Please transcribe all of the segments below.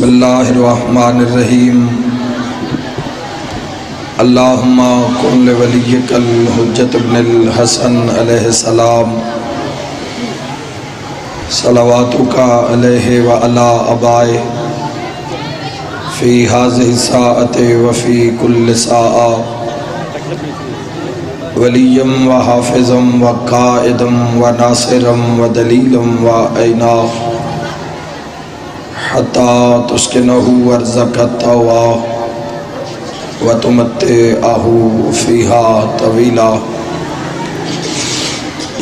بسم اللہ الرحمن الرحیم اللہم کن لولیک الحجۃ ابن الحسن علیہ السلام صلواتک علیہ وعلی آبائہ فی ہذہ الساعۃ وفی کل ساعہ ولیا وحافظا وقائدا وناصرا ودلیلا وعینا حتی تسکنہ ارضک الطویٰ وتمتعہ فیہا طویلا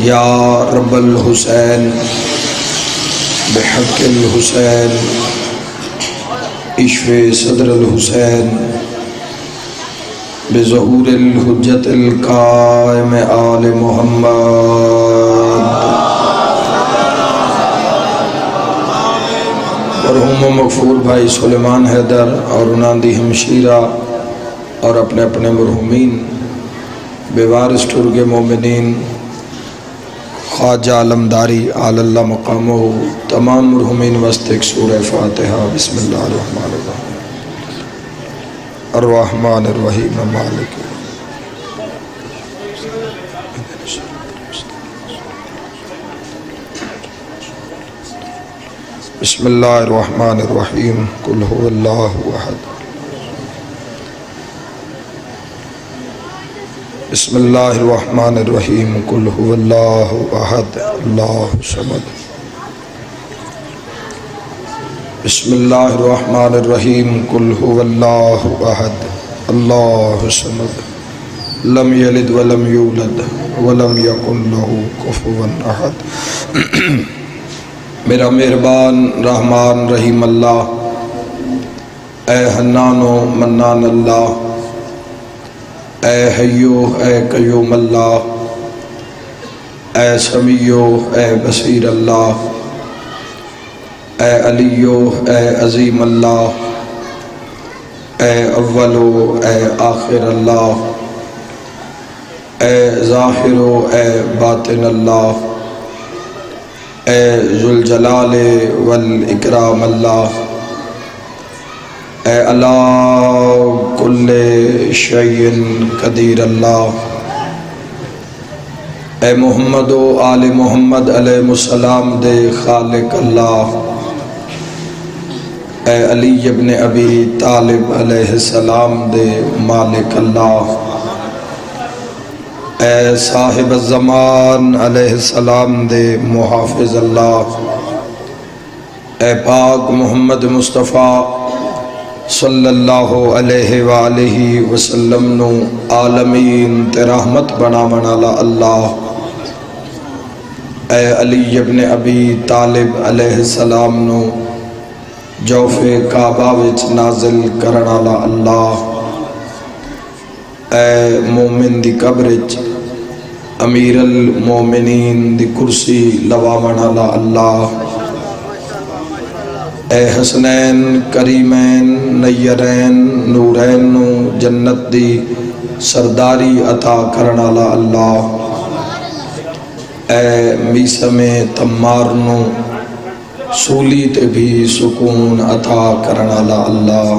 یا رب الحسین بحق الحسین اشف صدر الحسین بظہور الحجت القائم آل محمد مرحوم و مغفور بھائی سلیمان حیدر اور اناندی ہمشیرہ اور اپنے اپنے مرحومین بیوارث ٹرگ مومنین خواجہ علمداری آل اللہ مقامہ تمام مرحومین وسط ایک سورہ فاتحہ بسم اللہ الرحمن الرحیم الرحمن الرحیم مالک بسم اللہ الرحمن الرحیم قل هو اللہ احد بسم اللہ الرحمن الرحیم قل هو اللہ احد اللہ صمد بسم اللہ الرحمن الرحیم قل هو اللہ احد اللہ صمد لم یلد ولم یولد ولم یکن له کفوا احد میرا مہربان رحمان رحیم اللہ، اے حنان و منان اللہ، اے حیو اے قیوم اللہ، اے سمیع اے بصیر اللہ، اے علیو اے عظیم اللہ، اے اول اے آخر اللہ، اے ظاہر اے باطن اللہ، اے ذوالجلال والاکرام اللہ، اے علی کل شیء قدیر اللہ، اے محمد و آل محمد علیہ السلام دے خالق اللہ، اے علی ابن ابی طالب علیہ السلام دے مالک اللہ، اے صاحب الزمان علیہ السلام دے محافظ اللہ، اے پاک محمد مصطفیٰ صلی اللہ علیہ وآلہ وسلم نو عالمین تے رحمت بنا منالا اللہ، اے علی ابن ابی طالب علیہ السلام نو جوف کعبہ وچ نازل کرنالا اللہ، اے مومن دی قبرچ امیر المومنین دی کرسی لوا منالا اللہ، اے حسنین کریمین نیرین نورین نو جنت دی سرداری عطا کرنالا اللہ، اے میسم تمار نو سولی تے بھی سکون عطا کرنالا اللہ،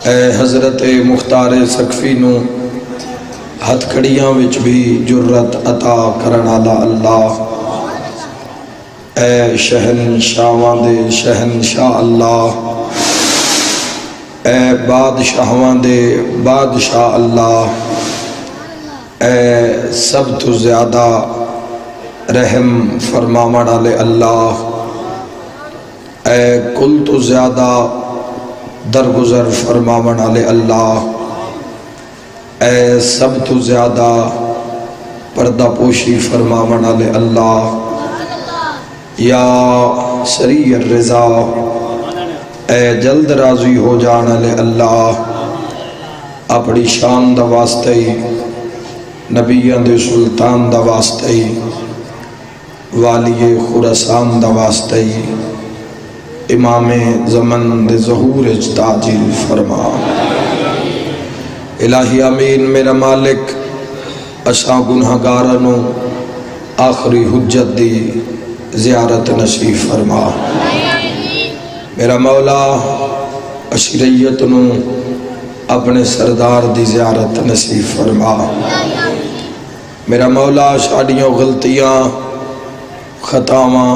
اے حضرت مختار سقفی نو ہتھ کھڑیاں وچ بھی جرت عطا کرنالا اللہ، اے شہنشاہاں دے شہنشاہ اللہ، اے بادشاہاں دے بادشاہ اللہ، اے سب تو زیادہ رحم فرماون والے اللہ، اے کل تو زیادہ درگزر فرماون والے اللہ، اے سب تو زیادہ پردہ پوشی فرماون والے اللہ، یا سریع الرضا، اے جلد راضی ہو جان والے اللہ، اپنی شان دا واسطے نبیان دے سلطان دا واسطے والی خراسان دا واسطے امام زمن دے ظہور تاجل فرما۔ الہی امین میرا مالک اساں گنہگارانو آخری حجت دی زیارت نصیب فرما۔ میرا مولا اشریت نو اپنے سردار دی زیارت نصیب فرما۔ میرا مولا ساڈیاں غلطیاں، خطاواں،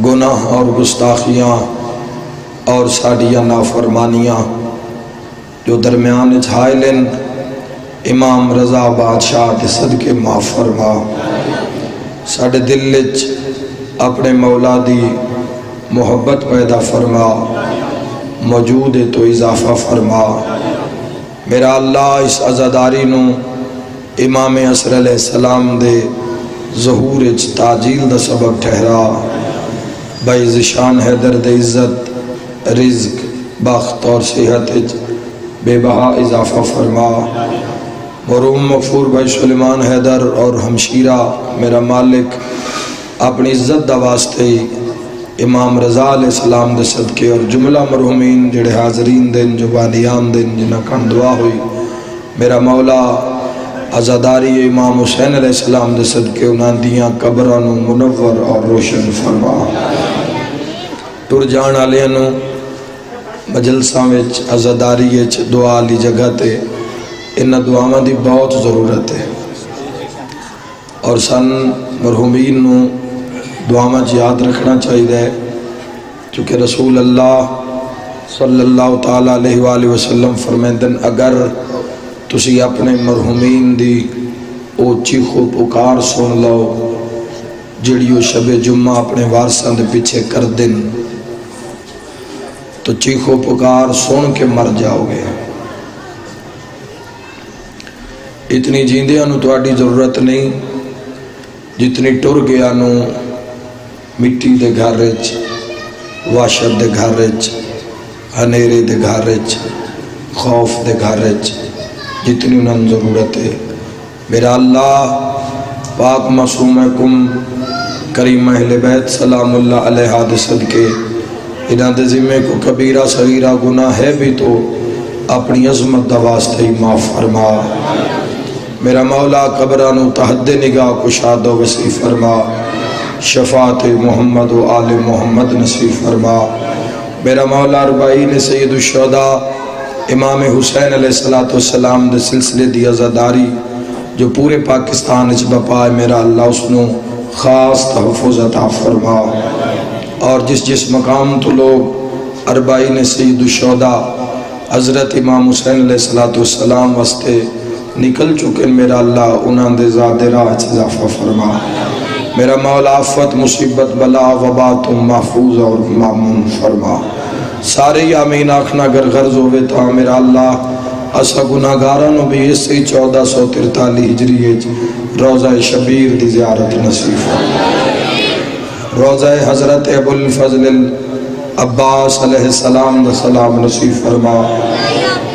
گناہ اور گستاخیاں اور ساڈیاں نافرمانیاں جو درمیان چھائلن امام رضا بادشاہ کے صدقے معاف فرما۔ ساڈے دل وچ اپنے مولا دی محبت پیدا فرما، موجود تو اضافہ فرما۔ میرا اللہ اس عزاداری نو امام عصر علیہ السلام دے ظہور اچ تاجیل دا سبب ٹھہرا۔ باعث شان حیدر دے عزت، رزق، بخت اور صحت اچ بے بہا اضافہ فرما۔ مرحوم مغفور بھائی سلیمان حیدر اور ہمشیرہ میرا مالک اپنی عزت دا واسطے امام رضا علیہ السلام دے صدقے اور جملہ مرحومین جڑے حاضرین دن جو بانیان دن جنہ کن دعا ہوئی، میرا مولا عزاداری امام حسین علیہ السلام دے صدقے انہاں دیاں قبرانو منور اور روشن فرما۔ ٹر جان آلیانو مجلساں وچ عزاداری وچ دعا لی جگہ تے انہاں دعاواں دی بہت ضرورت ہے، اور سن مرحومین نو دعاواں یاد رکھنا چاہیے، چونکہ رسول اللہ صلی اللہ تعالیٰ علیہ وآلہ وسلم فرمیندن اگر تسی اپنے مرحومین دی او چیخ و پکار سن لو جڑیو شب جمعہ اپنے وارثاں دے پیچھے کر دن تو چیخ و پکار سن کے مر جاؤ گے۔ اتنی جیندیاں نو تواڈی ضرورت نہیں جتنی ٹر گیا نو مٹی دے گھر وچ، وحشت دے گھر وچ، ہنیرے دے گھر وچ، خوف دے گھر وچ جتنی انہوں ضرورت ہے۔ میرا اللہ پاک معصومکم کریم اہل بیت سلام اللہ علیہ دے صدقے انہاں دے ذمے کو کبیرہ صغیرہ گناہ ہے بھی تو اپنی عظمت دا واسطے ہی معاف فرما۔ میرا مولا قبرانو تحد نگاہ کشاد و وسیع فرما، شفاعت محمد و آل محمد نصیب فرما۔ میرا مولا اربعین سید الشہداء امام حسین علیہ السلام دے سلسلے دی عزاداری جو پورے پاکستان اچ بپائے، میرا اللہ اس نو خاص تحفظ عطا فرما۔ اور جس مقام تو لوگ اربعین سید الشہداء حضرت امام حسین علیہ السلام واسطے نکل چکے، میرا اللہ انہاں دے زادے راہ اضافہ فرما۔ میرا مولا آفت مصیبت بلا وبا تم محفوظ اور معمون فرما۔ سارے آمین آکھنا اگر غرض ہوئے تا میرا اللہ اسا گناہگارانو بھی اسی 1443 ہجری روضہ شبیر دی زیارت نصیب فرما۔ روضہ حضرت ابو الفضل عباس علیہ السلام دا سلام نصیب فرما۔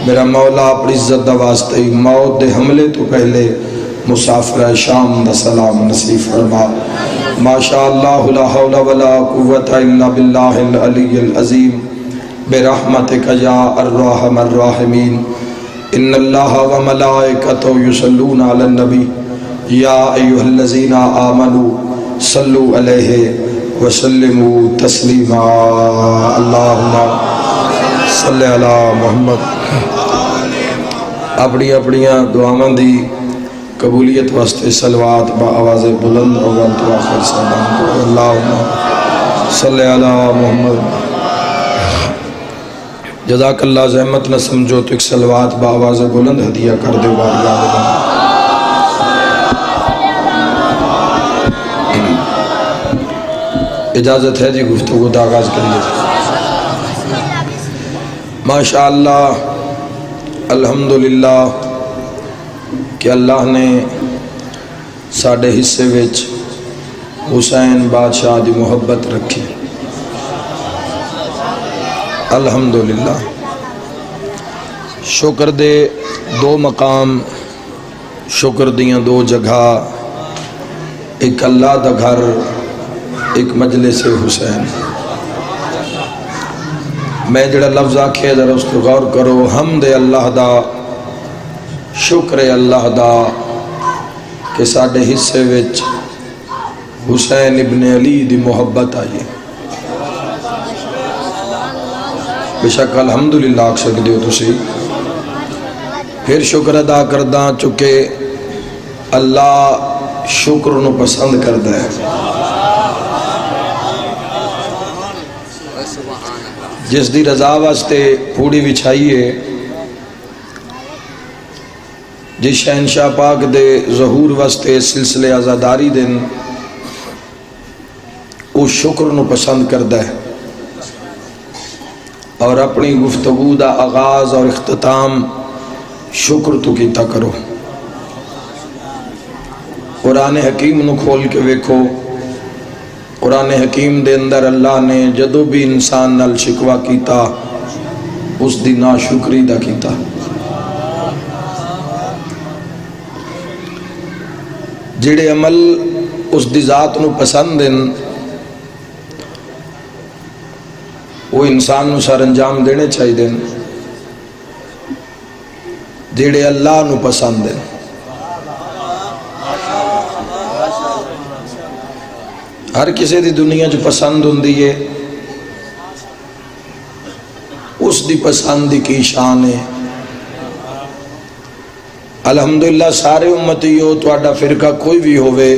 میرا مولا اپنی عزت دا واسطے موت دے حملے تو پہلے مسافر شام دا سلام نصیب فرما۔ ماشاءاللہ لا حول ولا قوة الا باللہ العلی العظیم برحمتک یا الرحم الراحمین۔ ان اللہ و ملائکتہ یصلون علی النبی یا ایہا الذین آمنوا صلوا علیہ وسلموا تسلیما۔ اللہم صلی علی محمد۔ اپنی دعاواں دی قبولیت واسطے صلوات با آواز بلند اول تو آخر سلام۔ اللہم صلی علی محمد۔ جزاک اللہ، زحمت نہ سمجھو تو ایک صلوات با آواز بلند ہدیہ کر دے بارگاہ میں۔ اجازت ہے جی گفتگو کا آغاز کریے۔ ماشاءاللہ الحمدللہ کہ اللہ نے ساڑھے حصے وچ حسین بادشاہ دی محبت رکھی، الحمدللہ۔ شکر دے دو مقام، شکر دیاں دو جگہ، ایک اللہ دا گھر، ایک مجلس حسین۔ میں جڑا لفظ آکھے ذرا اس کو غور کرو، حمد اللہ دا، شکر اللہ دا کہ ساڑھے حصے وچ حسین ابن علی دی محبت آئی۔ بے شک الحمدللہ آکھ سکتے ہو تسی پھر شکر ادا کردہ چکے اللہ شکر نو پسند کردہ ہے جس دی رضا واسطے پھوڑی بچھائیے جس شہنشاہ پاک دے ظہور واسطے سلسلے آزاداری دن اس شکر نو پسند کردہ ہے اور اپنی گفتگو دا آغاز اور اختتام شکر تو کیتا کرو قرآن حکیم نو کھول کے ویکھو قرآن حکیم دے اندر اللہ نے جدو بھی انسان نال شکوہ کیتا اس دی ناشکری دا کیتا جڑے عمل اس دی ذات نو پسند ہیں وہ انسان نو سر انجام دینے چاہی دیں جڑے اللہ نو پسند ہیں ہر کسی دی دنیا جو پسند ہوندی ہے اس دی پسند کی شان ہے الحمدللہ سارے امتی ہو تو آڈا فرقہ کوئی بھی ہوئے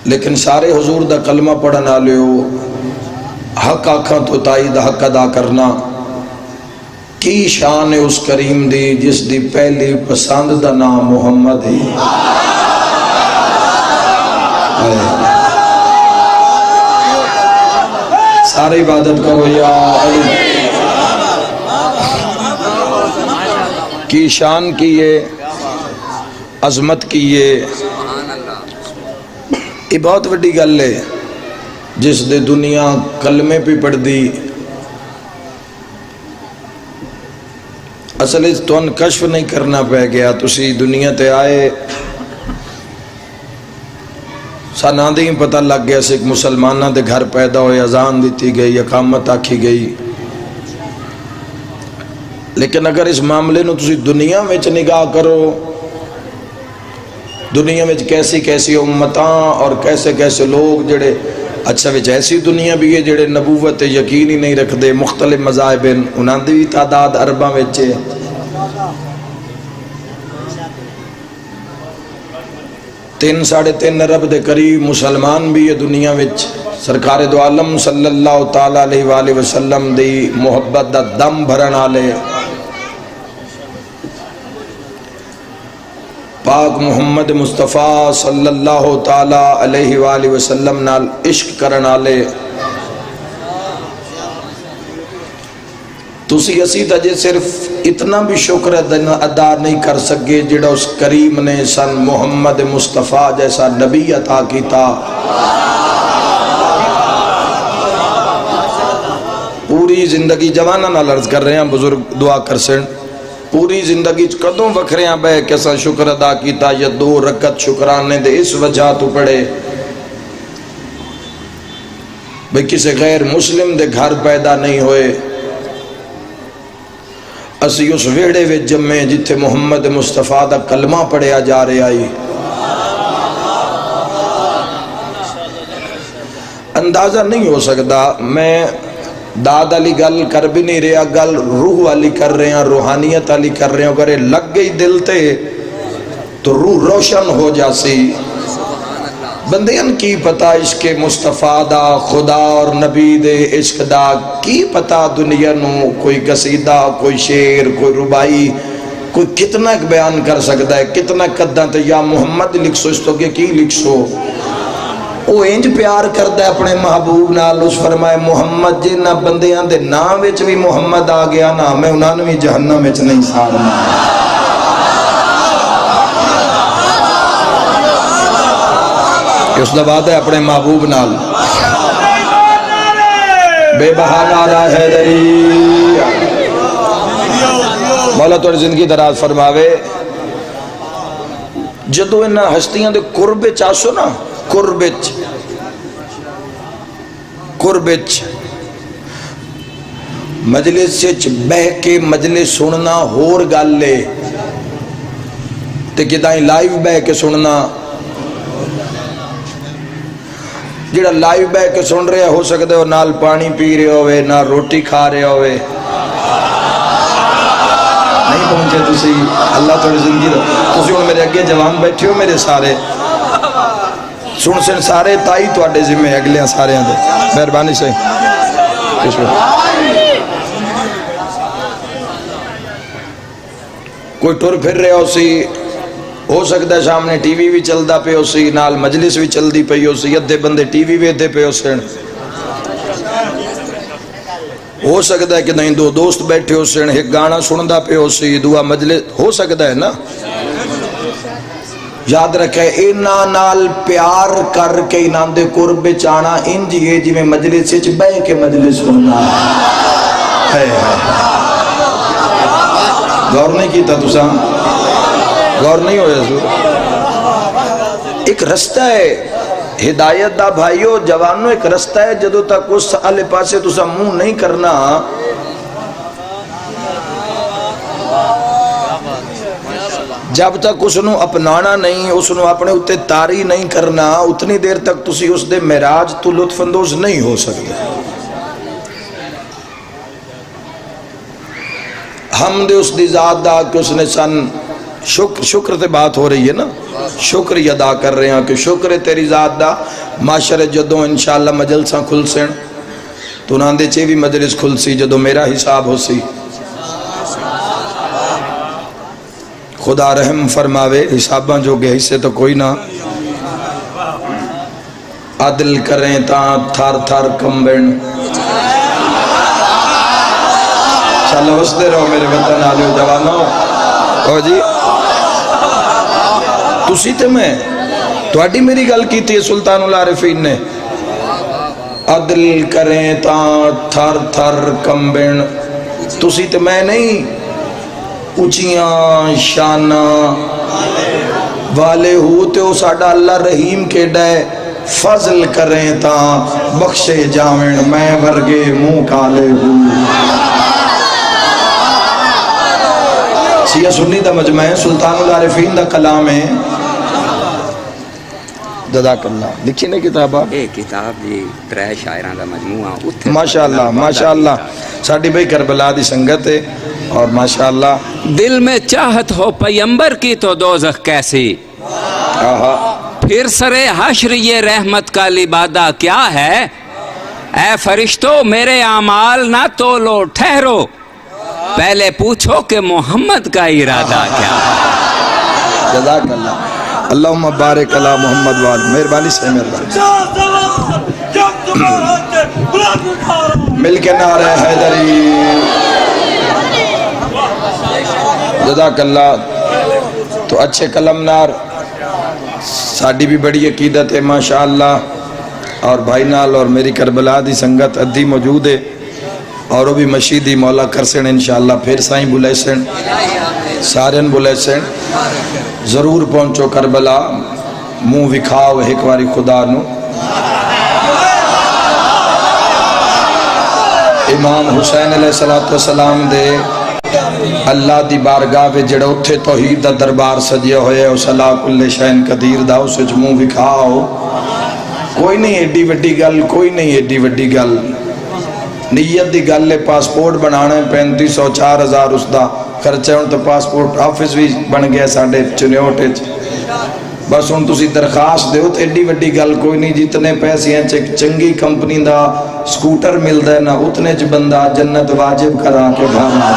لیکن سارے حضور دا کلمہ پڑھنا لے ہو حق آکھاں تو تائید حق ادا کرنا کی شان ہے اس کریم دی جس دی پہلی پسند دا نام محمد ہے سارے عبادت کرو یا علی کی شان کیے عظمت کیے یہ بہت بڑی گل ہے جس دے دنیا کلمے پہ پڑھ دی اصل اس تو ان کشف نہیں کرنا پہ گیا تسی دنیا تے آئے سانا دیں پتہ لگ گیا سے ایک مسلمانہ دے گھر پیدا ہوئے اذان دیتی گئی اقامت آکھی گئی لیکن اگر اس معاملے نو تسی دنیا میں نگاہ کرو دنیا میں کیسی کیسی امتاں اور کیسے کیسے لوگ جڑے اچھا وچ ایسی دنیا بھی ہے جڑے نبوت یقین ہی نہیں رکھ دے مختلف مذاہب ہیں انہاں دی تعداد ارباں وچ ہے تین ساڑھے تین ارب دے قریب مسلمان بھی ہے دنیا وچ سرکار دو عالم صلی اللہ تعالیٰ علیہ وآلہ وسلم دی محبت دا دم بھرن آلے پاک محمد مصطفیٰ صلی اللہ تعالیٰ علیہ وآلہ وسلم نال عشق کرن آلے تسی اسی تجھے صرف اتنا بھی شکر ادا نہیں کر سکے جڑا اس کریم نے سن محمد مصطفیٰ جیسا نبی عطا کیتا پوری زندگی جوانہ نال عرض کر رہے ہیں بزرگ دعا کر سن پوری زندگی قدوں وکھرے ہیں بے کیسا شکر ادا کیتا یا 2 رکعت شکرانے دے اس وجہ تو پڑے بھئی کسی غیر مسلم دے گھر پیدا نہیں ہوئے اسی اس ویڑے وچ جمعے جتھے محمد مصطفیٰ دا کلمہ پڑھیا جا رہے آئی اندازہ نہیں ہو سکتا میں داد علی گل کر بھی نہیں رہا گل روح والی کر رہے ہیں روحانیت والی کر رہے ہیں اگر لگ گئی دل تے تو روح روشن ہو جاسی بندیاں کی پتا عشق مصطفیٰ دا خدا اور نبی دے عشق دا کی پتا دنیا نو کوئی قصیدہ کوئی شعر کوئی ربائی کوئی کتنا بیان کر سکتا ہے کتنا قداں تے یا محمد لکھ سو اس تو کی لکھ سو وہ انج پیار کرتا ہے اپنے محبوب نال اس فرمائے محمد جی نہ بندیاں دے نام وچ بھی محمد آ گیا نا میں انہاں نوں بھی جہنم وچ نہیں سارنا اس دا وعدہ ہے اپنے محبوب نال بے بہا نعرہ حیدری مولا تو زندگی دراز فرماوے جدو انہاں ہستیاں دے قرب چاسو نا قربچ مجلس چ بہ کے مجلس سننا ہور گل لے تے کدائیں لائیو بہ کے سننا جڑا لائیو بہ کے سن رہے ہو سکتے ہو نال پانی پی رہے ہوئے نہ روٹی کھا رہے ہوئے نہیں پہنچے تسی اللہ تھوڑی زندگی دو تسی ہوں میرے اگے جوان بیٹھے ہو میرے سارے سن سن سارے تائی تو آڈے ذمہ اگلے ہیں سارے ہیں مہربانی سے کوئی ٹر پھر رہے ہو سی ہو سکتا ہے سامنے ٹی وی بھی چلدا پہ ہو سی نال مجلس بھی چلدی پئی ہو سی ادھے بندے ٹی وی ویکھدے پے ہو سن ہو سکتا ہے کہ نہیں دو دوست بیٹھے ہو سن ایک گانا سندا پہ ہو سی دعا مجلس ہو سکتا ہے نا یاد رکھے اینا نال پیار کر کے انام دے قرب چانا انج یہ جی میں مجلس سے بے کے مجلس ہونا ہے غور نہیں کیتا تسا غور نہیں ہویا سو ایک رستہ ہے ہدایت دا بھائیو جوانوں ایک رستہ ہے جدو تک اس آلے پاسے تسا منہ نہیں کرنا جب تک اس نو اپنانا نہیں اس نو اپنے اتے تاری نہیں کرنا اتنی دیر تک تسی اس دے معراج تو لطف اندوز نہیں ہو سکتے حمد اس دی ذات دا کہ اس نے سن شکر تے بات ہو رہی ہے نا شکر ادا کر رہے ہیں کہ شکر تیری ذات دا معاشر جدوں انشاءاللہ مجلساں کھل سن تو ناندے چے بھی مجلس کھل سی جدوں میرا حساب ہو سی خدا رحم فرماوے حساباں جو گئے حصے تو کوئی نہ عدل کریں تاں تھار تھار کمبن چلو اس دے رہو میرے وطن آلیو جوانوں او جی تسی تے میں تو اڈی میری گل کی تھی سلطان العارفین نے عدل کریں تاں تھر تھر کمبن تسی تے میں نہیں اچیاں شانہ والے ہوتے ہو ساڑھا اللہ رحیم کے ڈائے فضل کریں تاں بخشے جاویں میں ورگے منہ کالے ہوں سیاہ سنی دا مجمع ہے سلطان العارفین دا کلام ہے جزاک اللہ لکھی نے کتاب آپ ایک کتاب جی ترے شاعران دا مجموعہ ماشاءاللہ ماشاءاللہ ساڑھی بھائی کربلا دی سنگت ہے اور ماشاءاللہ دل میں چاہت ہو پیمبر کی تو دوزخ کیسی پھر سرے حشر یہ رحمت کا لبادہ کیا ہے اے فرشتو میرے اعمال نہ تولو ٹھہرو پہلے پوچھو کہ محمد کا ارادہ کیا ہے جزاک اللہ اللہم بارک اللہ محمد وال مہربانی سے مہربانی مل کے نعرہ حیدری جزاک اللہ تو اچھے کلم نار ساڑھی بھی بڑی عقیدت ہے ماشاءاللہ اور بھائی نال اور میری کربلا دی سنگت ادھی موجود ہے اور وہ بھی مشیدی مولا کرسن انشاءاللہ پھر سائیں بلے سن سارن بلے سن ضرور پہنچو کربلا منہ وکھاؤ ایک واری خدا نو امام حسین علیہ السلام دے اللہ دی بارگاہ وے جڑا اتھے توحید دا دربار سجیا ہوئے او صلاح کل شین قدیر دا اسے منہ وکھاؤ کوئی نہیں ایڈی وڈی گل کوئی نہیں ایڈی وڈی گل نیت دی گل لے پاسپورٹ بنانا ہے 3500-4000 اس دا خرچہ ہے ان تو پاسپورٹ آفس بھی بن گیا ساڑھے چنیوٹے بس ان تسی درخواست دے ہو تو ایڈی وڈی گل کوئی نہیں جتنے پیسے ہیں چنگی کمپنی دا سکوٹر مل دے نا اتنے چ بندہ جنت واجب کرا کے گھر آ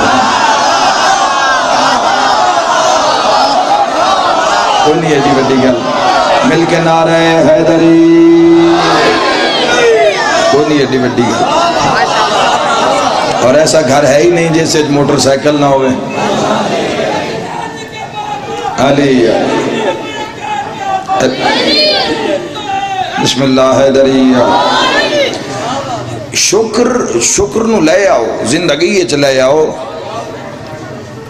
کوئی نہیں ایڈی وڈی گل مل کے نعرہ حیدری کوئی نہیں ایڈی وڈی گل اور ایسا گھر ہے ہی نہیں جیسے موٹر سائیکل نہ ہوئے علی بسم اللہ حیدری شکر نو لے آؤ زندگی یہ چلے آؤ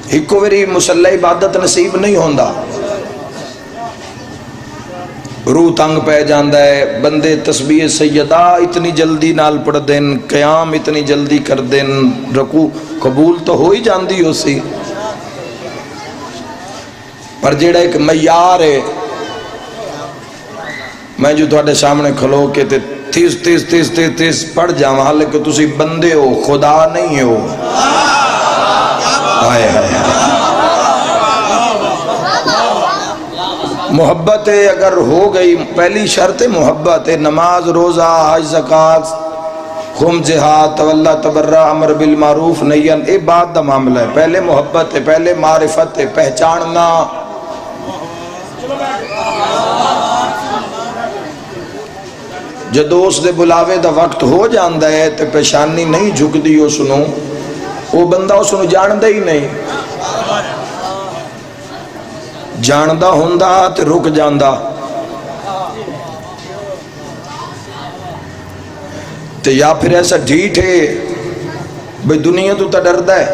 ایک ویری مسلح عبادت نصیب نہیں ہوندا روح تنگ پہ جاندہ ہے بندے تسبیح سیدہ اتنی جلدی نال پڑھ دین قیام اتنی جلدی کر دین رکوع قبول تو ہو ہی جاندی ہو سی پر جیڑا ایک معیار ہے میں جو تھوڑے سامنے کھلو کے تے تیس پڑھ جاواں حالانکہ تسی بندے ہو خدا نہیں ہو. ہائے ہائے محبت اگر ہو گئی، پہلی شرط محبت ہے، نماز روزہ حج زکوٰۃ خم جہاد تولا تبرہ امر بالمعروف نہی اے بات دا معاملہ ہے. پہلے محبت ہے، پہلے معرفت ہے، پہچاننا. جدو اس دے بلاوے دا وقت ہو جاندہ ہے تے پیشانی نہیں جھک دی اس نو، وہ بندہ اس نو جاندہ ہی نہیں. جاندہ ہوندہ تے رک جاندہ. تے یا پھر ایسا ڈھیٹ ہے بھئی دنیا تو تا ڈردہ ہے.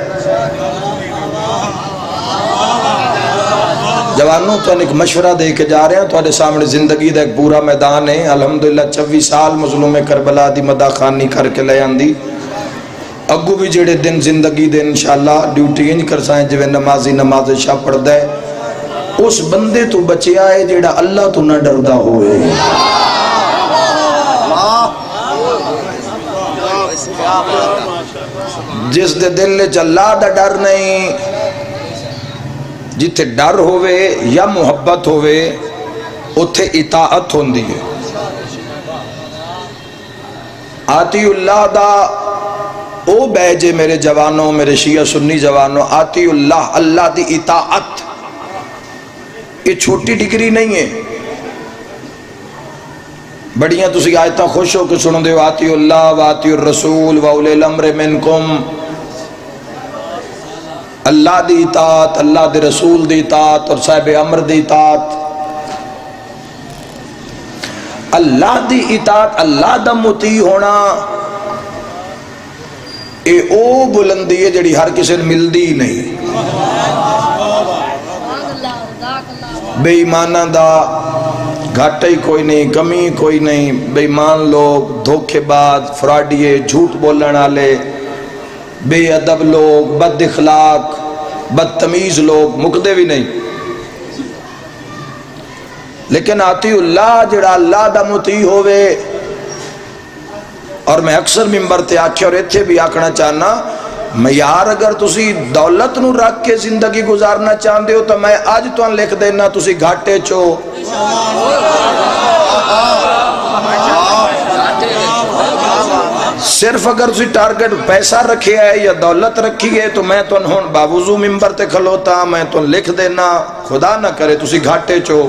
جوانوں تو ایک مشورہ دے کے جا رہے ہیں، تو سامنے زندگی دا ایک پورا میدان ہے. الحمدللہ 24 سال مظلوم کربلا دی مدہ خانی کر کے لے آندی. اگو بھی جڑے دن زندگی دے انشاءاللہ ڈیوٹی انج کر سائیں جو نمازی نماز شاہ پڑھ دے. اس بندے تو بچیا ہے جڑا اللہ تو نہ ڈردہ ہوئے. جس دے دل لے اللہ دا ڈر نہیں، جتھے ڈر ہوئے یا محبت ہوئے اتھے اطاعت ہوندی ہے. آتی اللہ دا او بیجے میرے جوانوں، میرے شیعہ سنی جوانوں، آتی اللہ، اللہ دی اطاعت یہ چھوٹی ڈگری نہیں ہے. بڑیاں تسی آیتاں خوش ہو کے سنو دے، آتی اللہ واتی الرسول واولی الامر منکم. اللہ دی اطاعت، اللہ دے رسول دی اطاعت اور صاحب امر دی اطاعت. اللہ دی اطاعت، اللہ دا مطیع ہونا اے او بلندی ہے جڑی ہر کسی نے ملدی نہیں. بے ایمانہ دا گھاٹا ہی کوئی نہیں، کمی کوئی نہیں. بے ایمان لوگ، دھوکے باز، فراڈیے، جھوٹ بولن والے، بے ادب لوگ، بد اخلاق، بدتمیز لوگ مکدے بھی نہیں. لیکن آتی اللہ جڑا اللہ دا مطیع ہوئے. اور میں اکثر ممبر تے آکھے اور ایتھے بھی آکھنا چاہنا، میں یار اگر تسی دولت نو رکھ کے زندگی گزارنا چاہندے ہو تو میں آج تو لکھ دینا تسی گھاٹے چو. صرف اگر تسی ٹارگٹ پیسہ رکھے ہے یا دولت رکھی ہے تو میں تو ہون باوضو ممبر تے کھلوتا، میں تو لکھ دینا خدا نہ کرے تسی گھاٹے چو.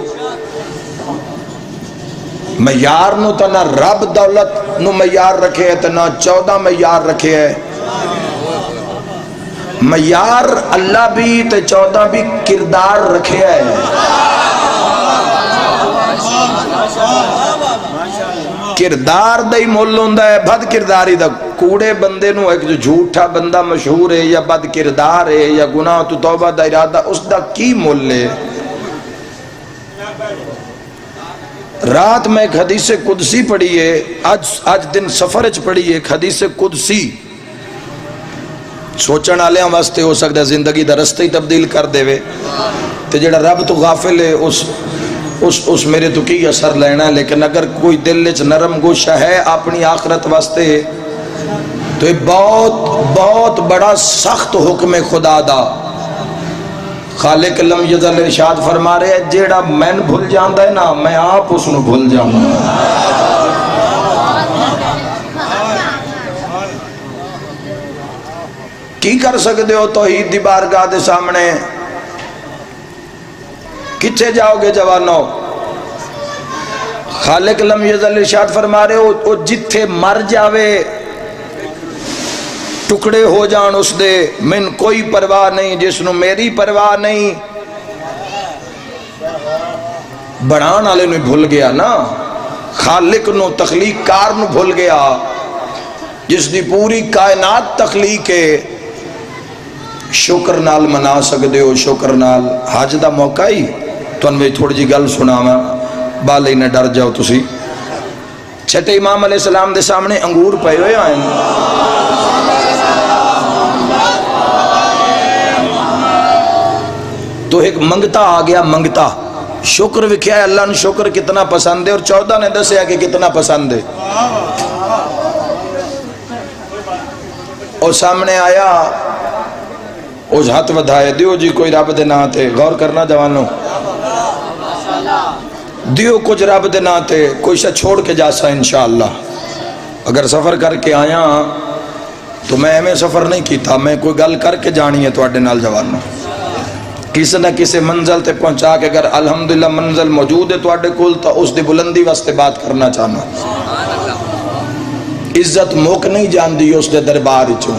معیار نو تا نہ رب دولت نو معیار رکھے ہے تا نہ 14 معیار رکھے ہے. معیار اللہ بھی تے 14 بھی کردار رکھے ہے. کردار دا ہی مول ہوندہ ہے، بد کرداری دا. کوڑے بندے نو ایک جو جھوٹا بندہ مشہور ہے یا بد کردار ہے یا گناہ تو توبہ دا ارادہ، اس دا کی مول لے. رات میں ایک حدیث قدسی پڑھی ہے، آج دن سفرچ پڑھی ہے ایک حدیث قدسی. سوچن آلیاں واسطے ہو سکتا ہے زندگی دا رستہ ہی تبدیل کر دے وے. تے جڑا رب تو غافل ہے اس میرے تو کی اثر لینا ہے. لیکن اگر کوئی دل وچ نرم گوشہ ہے اپنی آخرت واسطے تو یہ بہت بڑا سخت حکم خدا دا. خالق لم یزل ارشاد فرما رہے ہیں جیڑا میں بھول جاندہ ہے نا میں آپ اس نو بھول جاندہ. کی کر سکتے ہو توحید دی بارگاہ دے سامنے؟ کچھے جاؤ گے جوانوں؟ خالق لم یزل ارشاد فرما رہے ہو جتھے مر جاوے ٹکڑے ہو جان اس دے، من کوئی پرواہ نہیں جس نو میری پرواہ نہیں. بڑھان آلے نو بھول گیا نا، خالق نو تخلیق کار نو بھول گیا جس دی پوری کائنات تخلیق ہے. شکر نال منا سکتے ہو، شکر نال. حج دا موقع ہی تو انوے تھوڑی جی گل سنا میں بالے نہ ڈر جاؤ تسی. چھٹے امام علیہ السلام دے سامنے انگور پے ہوئے آئیں، تو ایک منگتا آ گیا. منگتا شکر وکھیا ہے اللہ نے شکر کتنا پسند ہے، اور 14 نے دسیا کہ کتنا پسند ہے۔ اور سامنے آیا اس ہاتھ ودھائے دیو جی کوئی رب دے نام تے، غور کرنا جوانوں، دیو کچھ رب دے نام تے، کوئی شاہ چھوڑ کے جاسا انشاءاللہ۔ اگر سفر کر کے آیا تو میں ایویں سفر نہیں کیتا، میں کوئی گل کر کے جانی ہے تواڈے نال جوانوں، کسی نہ کسی منزل تے پہنچا کے، اگر الحمدللہ منزل موجود ہے تواڈے کول تو اس دی بلندی واسطے بات کرنا چاہنا۔ عزت موک نہیں جاندی اس دے دربار وچوں،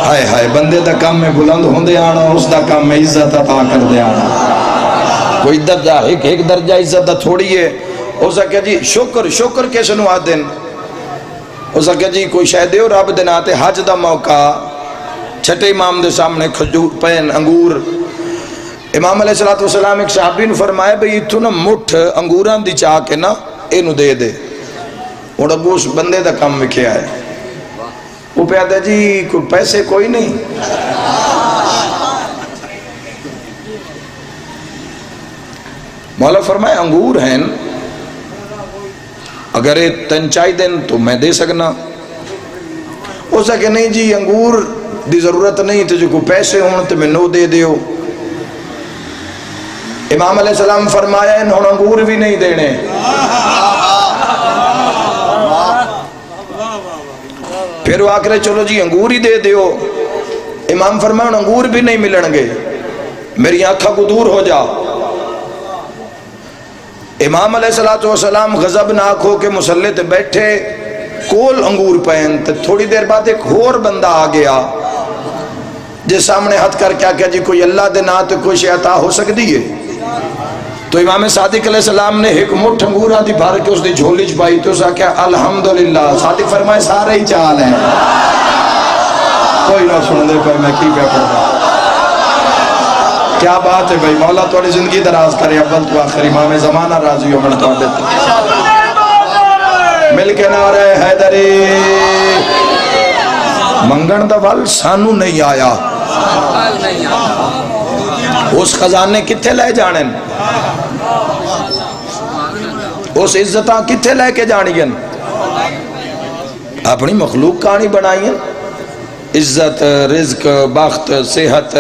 ہائے ہائے بندے دا کام میں بلند ہوندے آنا، اس دا کام میں عزت عطا کر دے آنا۔ کوئی درجہ ایک درجہ عزت دا تھوڑی ہے۔ ہو سکے جی شکر کس نو آدن، ہو سکے جی کوئی شاید دیو رب دے ناتے، حج دا موقع، چھٹے امام دے سامنے کھجور پین انگور، امام علیہ السلام ایک صحابی نے فرمایا بھئی اتھو نا مٹھ انگوران دی چاہ کے نا اینو دے دے، اور ابو اس بندے دا کام میں کیا ہے، وہ پیادہ جی کوئی پیسے کوئی نہیں، مولا فرمائے انگور ہیں اگر تن چاہی دن تو میں دے سکنا، ہو سکے نہیں جی انگور دی ضرورت نہیں تو جو کوئی پیسے ہوں تو میں نو دے دیو۔ امام علیہ السلام فرمایا انہوں انگور بھی نہیں دینے، پھر وہ آکرے چلو جی انگور ہی دے دیو، امام فرمایا انگور بھی نہیں ملن گے، میری آنکھا کو دور ہو جا۔ امام علیہ السلام غضبناک ہو کے مسلح تے بیٹھے، کول انگور پہن، تھوڑی دیر بعد ایک اور بندہ آ گیا جس سامنے ہاتھ کر کیا جی کوئی اللہ دے نا تو کوئی شے عطا ہو سکتی ہے، تو امام صادق علیہ السلام نے ایک مٹھ انگورہ دی بھر کے اس دی جھولی چھپائی، تو اس نے کہا الحمدللہ، صادق فرمائے سارے ہی چال ہیں، کوئی نہ سن دے پر میں کی پہ پڑھا، کیا بات ہے بھائی، مولا توڑی زندگی دراز کرے، اول تو آخر امام زمانہ راضی ہو من توڑ دیتا، مل کے نعرہ حیدری، منگن دا وال سانو نہیں آیا، اس خزانے کتھے لے جانن، اس عزتاں کتھے لے کے جانین، اپنی مخلوق کہانی بنائیں، عزت، رزق، بخت، صحت،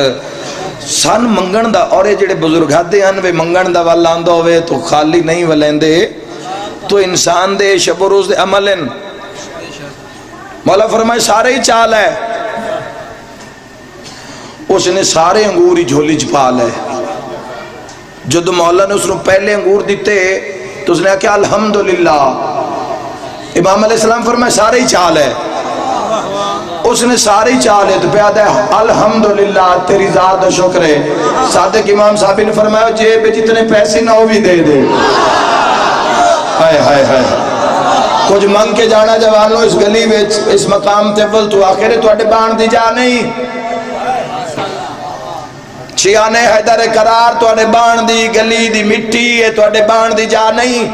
سن منگن دا، اور جڑے بزرگ ہاتھے ہیں وہ منگن دا والا آندہ ہوئے تو خالی نہیں ولیندے، تو انسان دے شب و روز دے عمل ہیں۔ مولا فرمائے سارے ہی چال ہے، اس نے سارے انگوری جھولی چھپا لے، جدو مولا نے اس نے پہلے انگور دیتے تو اس نے کہا الحمدللہ، امام علیہ السلام فرمائے سارے ہی چال ہے، اس نے ساری چال ہے تو پیادہ ہے الحمدللہ تیری ذات شکر ہے۔ صادق امام صاحب نے فرمایا جیب جتنے پیسے نہ ہو بھی دے دے، ہائے ہائے ہائے، کچھ منگ کے جانا جوانوں اس گلی وچ اس مقام تے اول تو آخر تو اڈے بان دی جا نہیں، چھیانے حیدر قرار تو اڈے بان دی گلی دی مٹی ہے تو اڈے بان دی جا نہیں،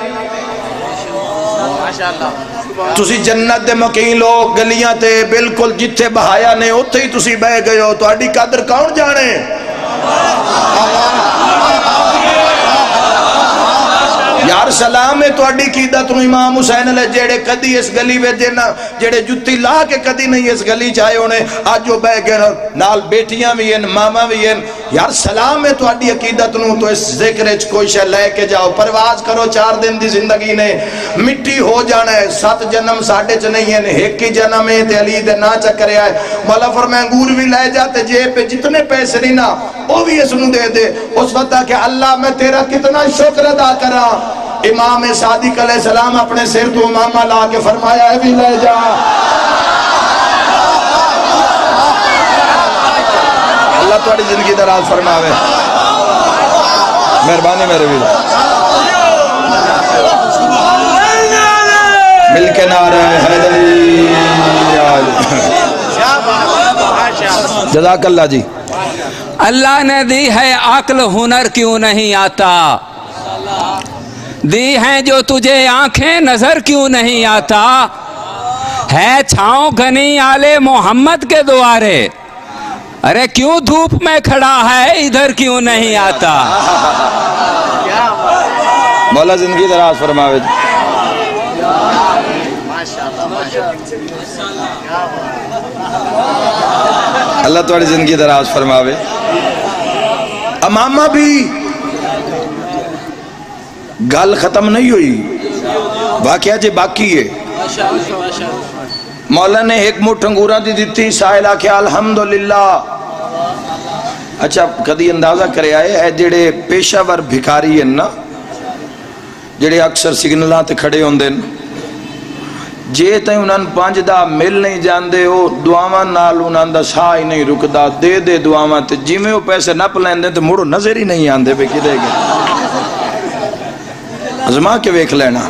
تسی جنت دے مکین لوگ گلیاں تے بالکل جتھے بہایا نے اتھے ہی تسی بہ گئے ہو، تو اڈی قدر کون جانے، یار سلام ہے تو اڈی قیدت نو امام حسین علیہ جیڑے کدی اس گلی وے جیڑے جتی لا کے کدی نہیں اس گلی چاہے انہیں آج جو بہ گئے نال بیٹیاں بھی ہیں ماما بھی ہیں، یار سلام ہے تو اڈی عقیدت نو، تو اس ذکر اچ کوئی شے لے کے جاؤ، پرواز کرو 4 دن دی زندگی نے مٹی ہو جانا ہے، 7 جنم ساڑھے چ نہیں ہیں، ایک ہی جنم ہے تے علی دے نا چکرے آئے، مولا فرمائے انگور بھی لے جاتے جیب پہ جتنے پیسے نہیں نا وہ بھی اس نو دے دے، اس وقت کہ اللہ میں تیرا کتنا شکر ادا کرا۔ امام صادق علیہ السلام اپنے سر تو امامہ لا کے فرمایا ہے بھی لے جا، اللہ تمہاری زندگی دراز فرماوے، مہربانی میرے بھی مل کے نعرہ حیدری، جزاک اللہ جی۔ اللہ نے دی ہے عقل ہنر کیوں نہیں آتا، دی ہیں جو تجھے آنکھیں نظر کیوں نہیں آتا، ہے چھاؤں گھنی آلے محمد کے دوارے، ارے کیوں دھوپ میں کھڑا ہے ادھر کیوں نہیں آتا؟ مولا زندگی دراز فرماوے. اللہ تھوڑی زندگی دراز فرماوے. امامہ بھی گل ختم نہیں ہوئی، واقعہ جی باقی ہے. مولا نے ایک مٹھ انگوراں دی دیتی، سائل آکھیا الحمدللہ. اچھا کدی اندازہ کرے آئے اے جڑے پیشہ ور بھکاری ہیں نا، جڑے اکثر سگنلاں تے کھڑے ہوندے ن، جے تائیں انہاں پانچ دا مل نہیں جاندے ہو دعاواں نال انہاں دا ساہ ہی نہیں رکدا، دے دے دعاواں تے جویں وہ پیسے نپ لیندے تے مڑو نظر ہی نہیں آندے بے کدے گئے. ازما کے ویکھ لینا.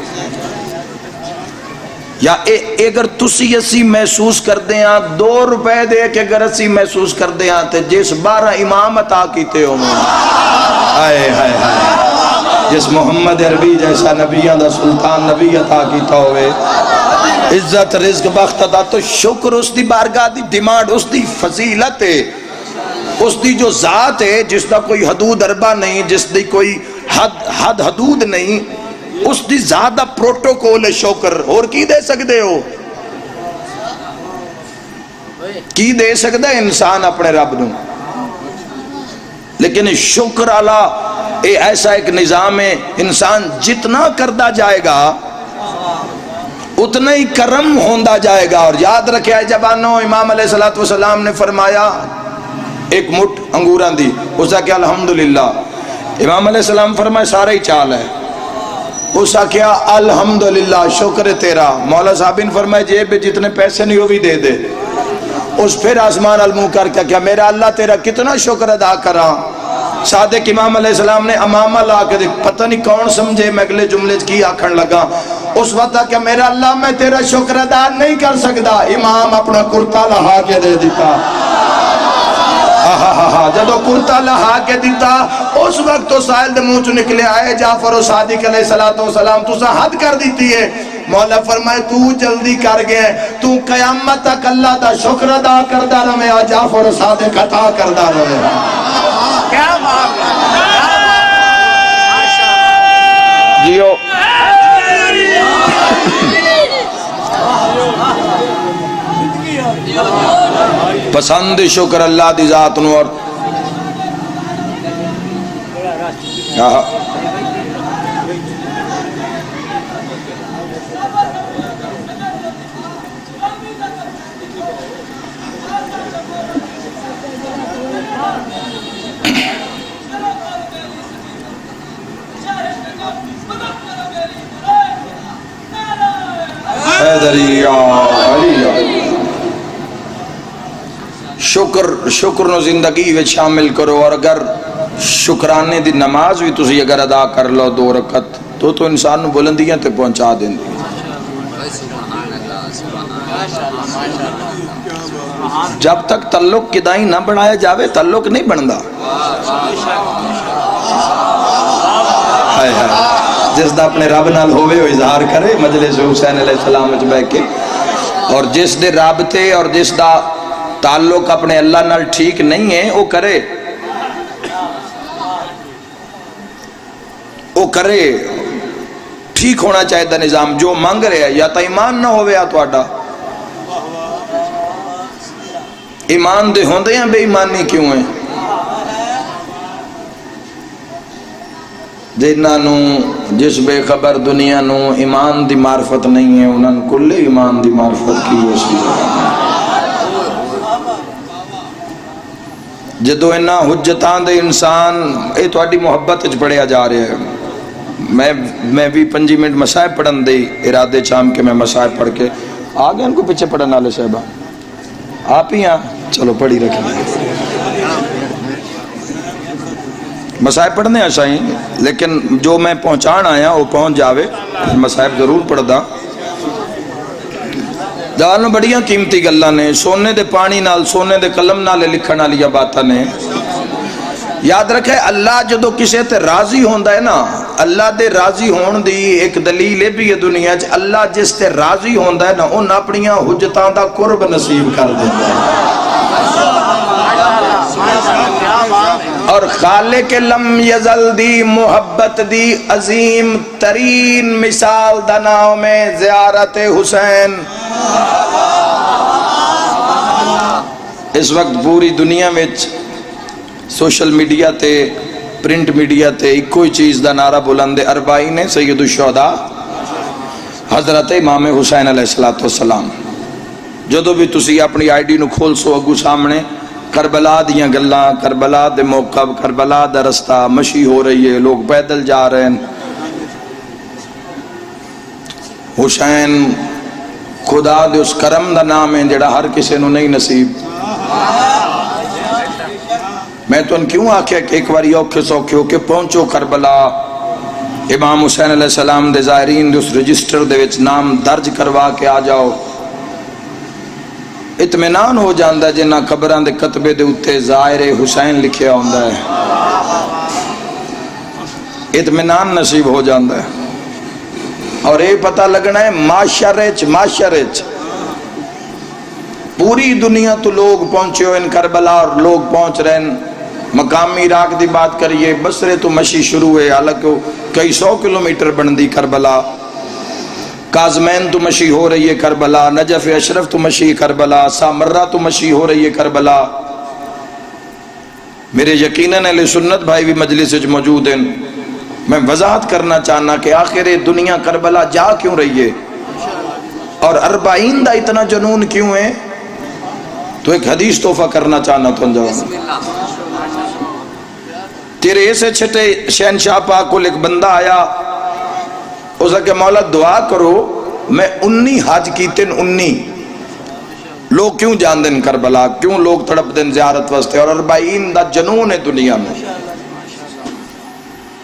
یا اگر تسی اسی محسوس کر دیاں 2 روپے دے کے اگر اسی محسوس کر دیاں تے جس 12 امام عطا کیتے ہو آئے ہائے ہائے، جس محمد عربی جیسا نبیان دا سلطان نبی عطا کیتا ہوئے، عزت رزق بخت عطا، تو شکر اس دی بارگاہ دی ڈیمانڈ، اس دی فضیلت ہے، اس دی جو ذات ہے جس دا کوئی حدود اربا نہیں، جس دی کوئی حد حدود نہیں، اس دی زیادہ پروٹوکول شکر. اور کی دے سکتے ہو؟ کی دے سکتا ہے انسان اپنے رب نو؟ لیکن شکر اللہ ایسا ایک نظام ہے، انسان جتنا کردہ جائے گا اتنا ہی کرم ہوندہ جائے گا. اور یاد رکھے آئے جبانو، امام علیہ السلام نے فرمایا ایک مٹھ انگوراں دی، اسا کیا الحمدللہ. امام علیہ السلام فرمائے سارا ہی چال ہے. اسا کیا الحمدللہ شکر تیرا. مولا صاحب نے فرمائے جیب پہ جتنے پیسے نہیں ہو بھی دے دے. اس پھر آسمان المو کر کے کیا میرا اللہ تیرا کتنا شکر ادا کرا. صادق امام علیہ السلام نے امامہ لا کے دیکھ، پتہ نہیں کون سمجھے میں اگلے جملے کی آکھن لگا. اس وقت کہ میرا اللہ میں تیرا شکر ادا نہیں کر سکتا. امام اپنا کرتا لہا کے دے دیتا. جدو کرتا لہا کے دیتا اس وقت تو سائل دے منہ چ نکلے آئے جعفر و صادق علیہ السلام تو سا حد کر دیتی ہے. مولا فرمائے تو جلدی کر گئے، تو قیامت تک اللہ دا شکر ادا کردہ رہے، آ جعفر و صادق عطا کردہ رہے. کیا بات جیو پسند شکر اللہ دی ذات نور. شکر نو زندگی وچ شامل کرو. اور اگر شکرانے دی نماز بھی تسی اگر ادا کر لو 2 رکعت تو انسان نو بلندیاں تے پہنچا دیں. جب تک تعلق کدائی نہ بنایا جاوے تعلق نہیں بندا. جس دا اپنے رب نال ہوئے وہ اظہار کرے مجلس حسین علیہ السلام وچ بیٹھ کے. اور جس دے رابطے اور جس دا تعلق اپنے اللہ نال ٹھیک نہیں ہے وہ کرے ٹھیک ہونا چاہیے دا نظام جو مانگ رہے ہیں. یا تا ایمان نہ ہوئے یا تو آڈا ایمان دے ہوندے ہیں بے ایمانی کیوں ہیں؟ جنہاں نو جس بے خبر دنیا نو ایمان دی معرفت نہیں ہے انہاں کل ایمان دی معرفت کی وسیلہ. جدو انہاں حجتان دے انسان اے تو اڈی محبت اچ پڑھیا جا رہے ہیں. میں بھی 5 منٹ مسائب پڑھن دے ارادے چام کے میں مسائب پڑھ کے آگے ان کو پیچھے پڑھن آلے صاحبہ آپ ہی ہیں چلو پڑھی رکھیں. مسائب پڑھنے آشائیں لیکن جو میں پہنچان آیا وہ پہنچ جاوے. مسائب ضرور پڑھ دا. دالوں بڑیاں قیمتی گلہ نے سونے دے پانی نال سونے دے قلم نالے لکھنا لیا باتاں نے. یاد رکھے اللہ جدو کسے تے راضی ہوندہ ہے نا، اللہ دے راضی ہون دی ایک دلیل بھی ہے دنیا چ. اللہ جس تے راضی ہوندہ ہے نا ان اپنیاں حجتاں دا قرب نصیب کر دیتا ہے. اور خالق لم یزل دی محبت دی عظیم ترین مثال دا نام میں زیارت حسین۔ اس وقت پوری دنیا میں سوشل میڈیا تے پرنٹ میڈیا تے ایک کوئی چیز دا نعرہ بلند اربعین سید الشہداء حضرت امام حسین علیہ السلام۔ جدو بھی تسی اپنی آئی ڈی نو کھول سو اگو سامنے کربلا دیاں گلاں، کربلا دے موقع، کربلا دا رستہ، مشی ہو رہی ہے، لوگ پیدل جا رہے ہیں۔ حسین خدا دے اس کرم دا نام ہے جڑا ہر کسی نو نہیں نصیب۔ میں تو ان کیوں آکھیا کہ ایک باری اوکھے سوکھے ہو کے پہنچو کربلا، امام حسین علیہ السلام دے ظاہرین دے اس رجسٹر دے وچ نام درج کروا کے آ جاؤ۔ اطمینان ہو جاندہ جنہ قبران دے کتبے دے اتے ظاہر حسین لکھیا ہوندہ ہے، اطمینان نصیب ہو جاندہ ہے۔ اور یہ پتہ لگنا ہے معاشرچ پوری دنیا تو لوگ پہنچے ہو ان کربلا، اور لوگ پہنچ رہے ہیں۔ مقامی عراق دی بات کریے، بصرے تو مشی شروع ہے، حالانکہ کئی 100 کلومیٹر بندی کربلا، کاظمین تو مشی ہو رہی ہے کربلا، نجف اشرف تو مشی کربلا، سامرہ تو مشی ہو رہی ہے کربلا۔ میرے یقیناً اہل سنت بھائی بھی مجلس وچ موجود ہیں۔ میں وضاحت کرنا چاہنا کہ آخر دنیا کربلا جا کیوں رہی ہے اور اربعین دا اتنا جنون کیوں ہے، تو ایک حدیث تحفہ کرنا چاہنا تو انجوان۔ تیرے ایسے چھٹے شہنشاہ پاک کو ایک بندہ آیا، اسے کہ مولا دعا کرو میں 19 حج کیتے 19 لوگ کیوں جان دیں کربلا، کیوں لوگ تڑپ دیں زیارت واسطے، اور اربعین دا جنون ہے دنیا میں۔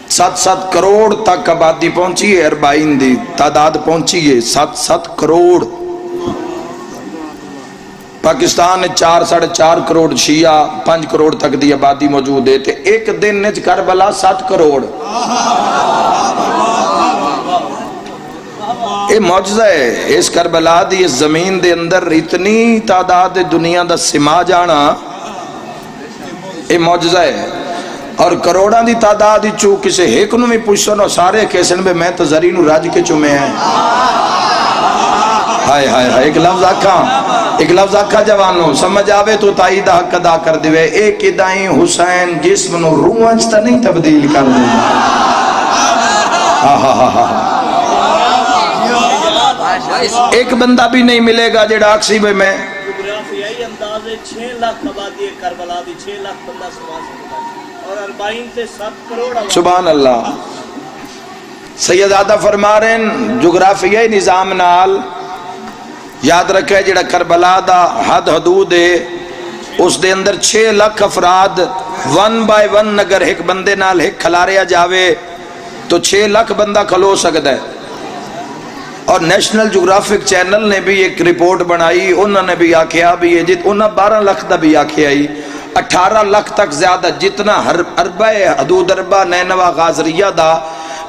7 کروڑ تک آبادی پہنچی ہے، اربعین دی تعداد پہنچی ہے 7 کروڑ۔ پاکستان 4.5 کروڑ شیعہ، 5 کروڑ تک دی آبادی موجود ہے، تے ایک دن نے کربلا 7 کروڑ۔ یہ معجزہ ہے اس کربلا دی، اس زمین دے اندر اتنی تعداد دنیا دا سما جانا، یہ معجزہ ہے۔ اور کروڑاں دی تعداد چو کسے ایک نو میں پوچھو نو سارے کیسن میں تو زری نو راج کے چومے ہیں۔ ہائے ہائے ہائے، ایک لفظ آکھا جوانو سمجھ آوے تو تائید حق ادا کر دیوے، ایک ادائیں حسین جسم نو روحانچتا نہیں تبدیل کر دیں۔ ایک بندہ بھی نہیں ملے گا جڑا اکسی بے میں جغرافیائی اندازے 6 لاکھ آبادی کربلا دی، 6 لاکھ بندہ سما سکتا ہے، اور اربعین سے 7 کروڑ آبادی۔ سبحان اللہ۔ سیدادہ فرما رہے ہیں جغرافیائی نظام نال یاد رکھے جڑا کربلا دا حد حدود ہے، اس دے اندر 6 لاکھ افراد 1 بائی 1 اگر ایک بندے نال ایک کھلاریا جاوے تو 6 لاکھ بندہ کھلو سکتا ہے۔ اور نیشنل جغرافک چینل نے بھی ایک رپورٹ بنائی، انہوں نے بھی آکھیا بھی ہے، انہوں 12 لاکھ دا بھی آکھیا ہی، 18 لاکھ تک زیادہ جتنا اربع حدود اربع نینوہ غازریہ دا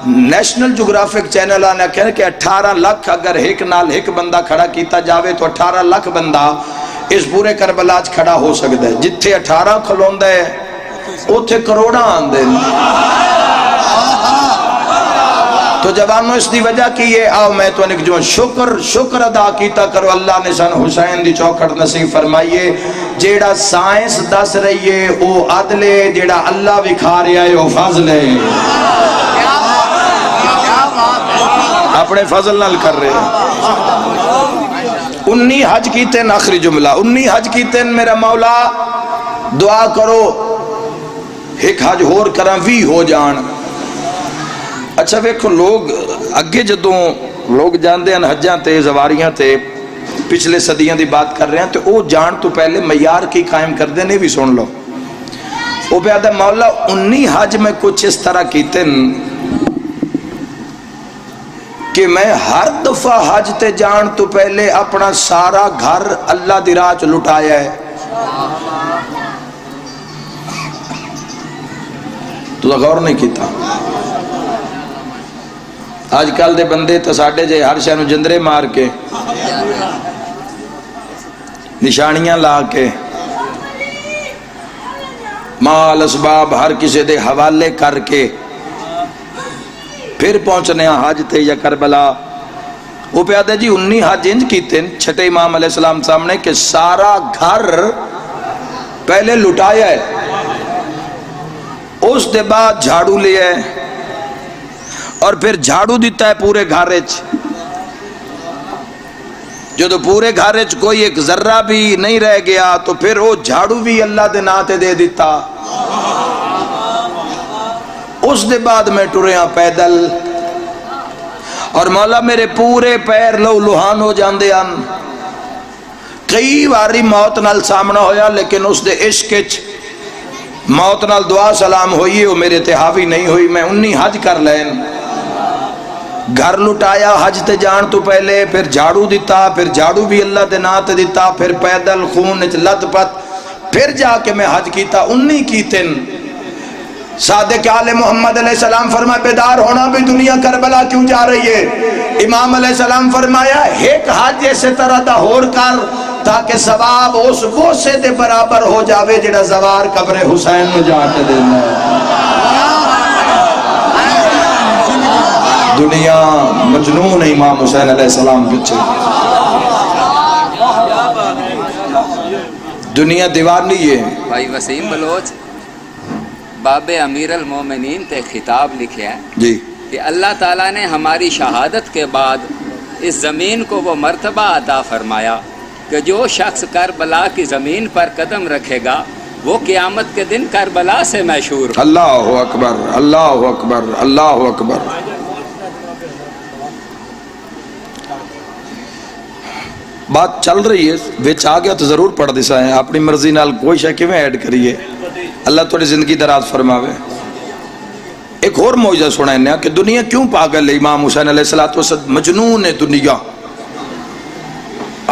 نیشنل جغرافک چینل آنے کہنے کہ 18 لاکھ اگر ایک نال ایک بندہ کھڑا کیتا جاوے تو 18 لاکھ بندہ اس پورے کربلاج کھڑا ہو سکتا ہے۔ جتھے 18 کھلوندہ ہے اتھے کروڑاں آندے۔ تو جوانوں اس دی وجہ کی یہ آؤ میں تو انک جو شکر ادا کیتا کرو، اللہ نے سن حسین دی چوکھٹ نصیب فرمائیے۔ جیڑا سائنس دس رہی ہے او عدل ہے، جیڑا اللہ بکھا رہا ہے او فضل ہے، اپنے فضل نال کر رہے ہیں۔ 19 حج کیتے ہیں، آخری جملہ 19 حج کیتے ہیں میرا مولا دعا کرو ایک حج ہور کرا 20 ہو جان۔ اچھا ویکھو لوگ اگے جدوں لوگ جاندے ہیں حجاں تے زواریاں تے پچھلے صدیاں دی بات کر رہے ہیں تو او جان تو پہلے معیار کی قائم کر دے، نہیں بھی سن لو۔ او بیادہ مولا 19 حج میں کچھ اس طرح کیتے ہیں کہ میں ہر دفعہ حج تے جان تو پہلے اپنا سارا گھر اللہ دی راہ چ لٹایا ہے۔ تو غور نہیں کیتا۔ آج کل دے بندے تو ساڑھے جے ہر شہنو جندرے مار کے نشانیاں لا کے مال اسباب ہر کسی دے حوالے کر کے پھر پہنچنے حج تے یا کربلا. وہ پیادے جی 19 حج انج کیتے چھٹے امام علیہ السلام سامنے کہ سارا گھر پہلے لٹایا ہے، اس دے بعد جھاڑو لیا ہے اور پھر جھاڑو دیتا ہے پورے گھر وچ. جدو پورے گھر وچ کوئی ایک ذرہ بھی نہیں رہ گیا تو پھر وہ جھاڑو بھی اللہ دے نام تے دے دیتا. اس دے بعد میں ٹریاں پیدل اور مولا میرے پورے پیر لو لوہان ہو جاندے ہیں. کئی واری موت نال سامنا ہویا لیکن اس دے عشق وچ موت نال دعا سلام ہوئی ہے وہ میرے تے حاوی نہیں ہوئی. میں 19 حج کر لین، گھر لٹایا حج تے جان تو پہلے، پھر جھاڑو دیتا، پھر جھاڑو بھی اللہ دے نام تے دیتا، پھر پیدل خون وچ لت پت، پھر جا کے میں حج کیتا 19 کیتن. صادق آل محمد علیہ السلام فرمایا بیدار ہونا بھی دنیا کربلا کیوں جا رہی ہے. امام علیہ السلام فرمایا ایک حج اسی طرح دا ہور کر تاکہ ثواب اس بوسے دے برابر ہو جاوے جڑا زوار قبر حسین نو جا کے دینا ہے. دنیا مجنون ہے امام حسین علیہ السلام پیچھے، دنیا دیوانی ہے. بھائی وسیم بلوچ باب امیر المومنین تے خطاب لکھے ہیں جی کہ اللہ تعالیٰ نے ہماری شہادت کے بعد اس زمین کو وہ مرتبہ عطا فرمایا کہ جو شخص کربلا کی زمین پر قدم رکھے گا وہ قیامت کے دن کربلا سے مشہور ہو. اللہ اکبر اللہ اکبر اللہ اکبر. بات چل رہی ہے وچ آ گیا تو ضرور پڑھ دیسا ہے، اپنی مرضی نال کوئی شے کیویں ایڈ کریے. اللہ تھوڑی زندگی دراز فرماوے. ایک اور معجزہ سنائیں کہ دنیا کیوں پاگل ہے. امام حسین علیہ السلام مجنون ہے دنیا،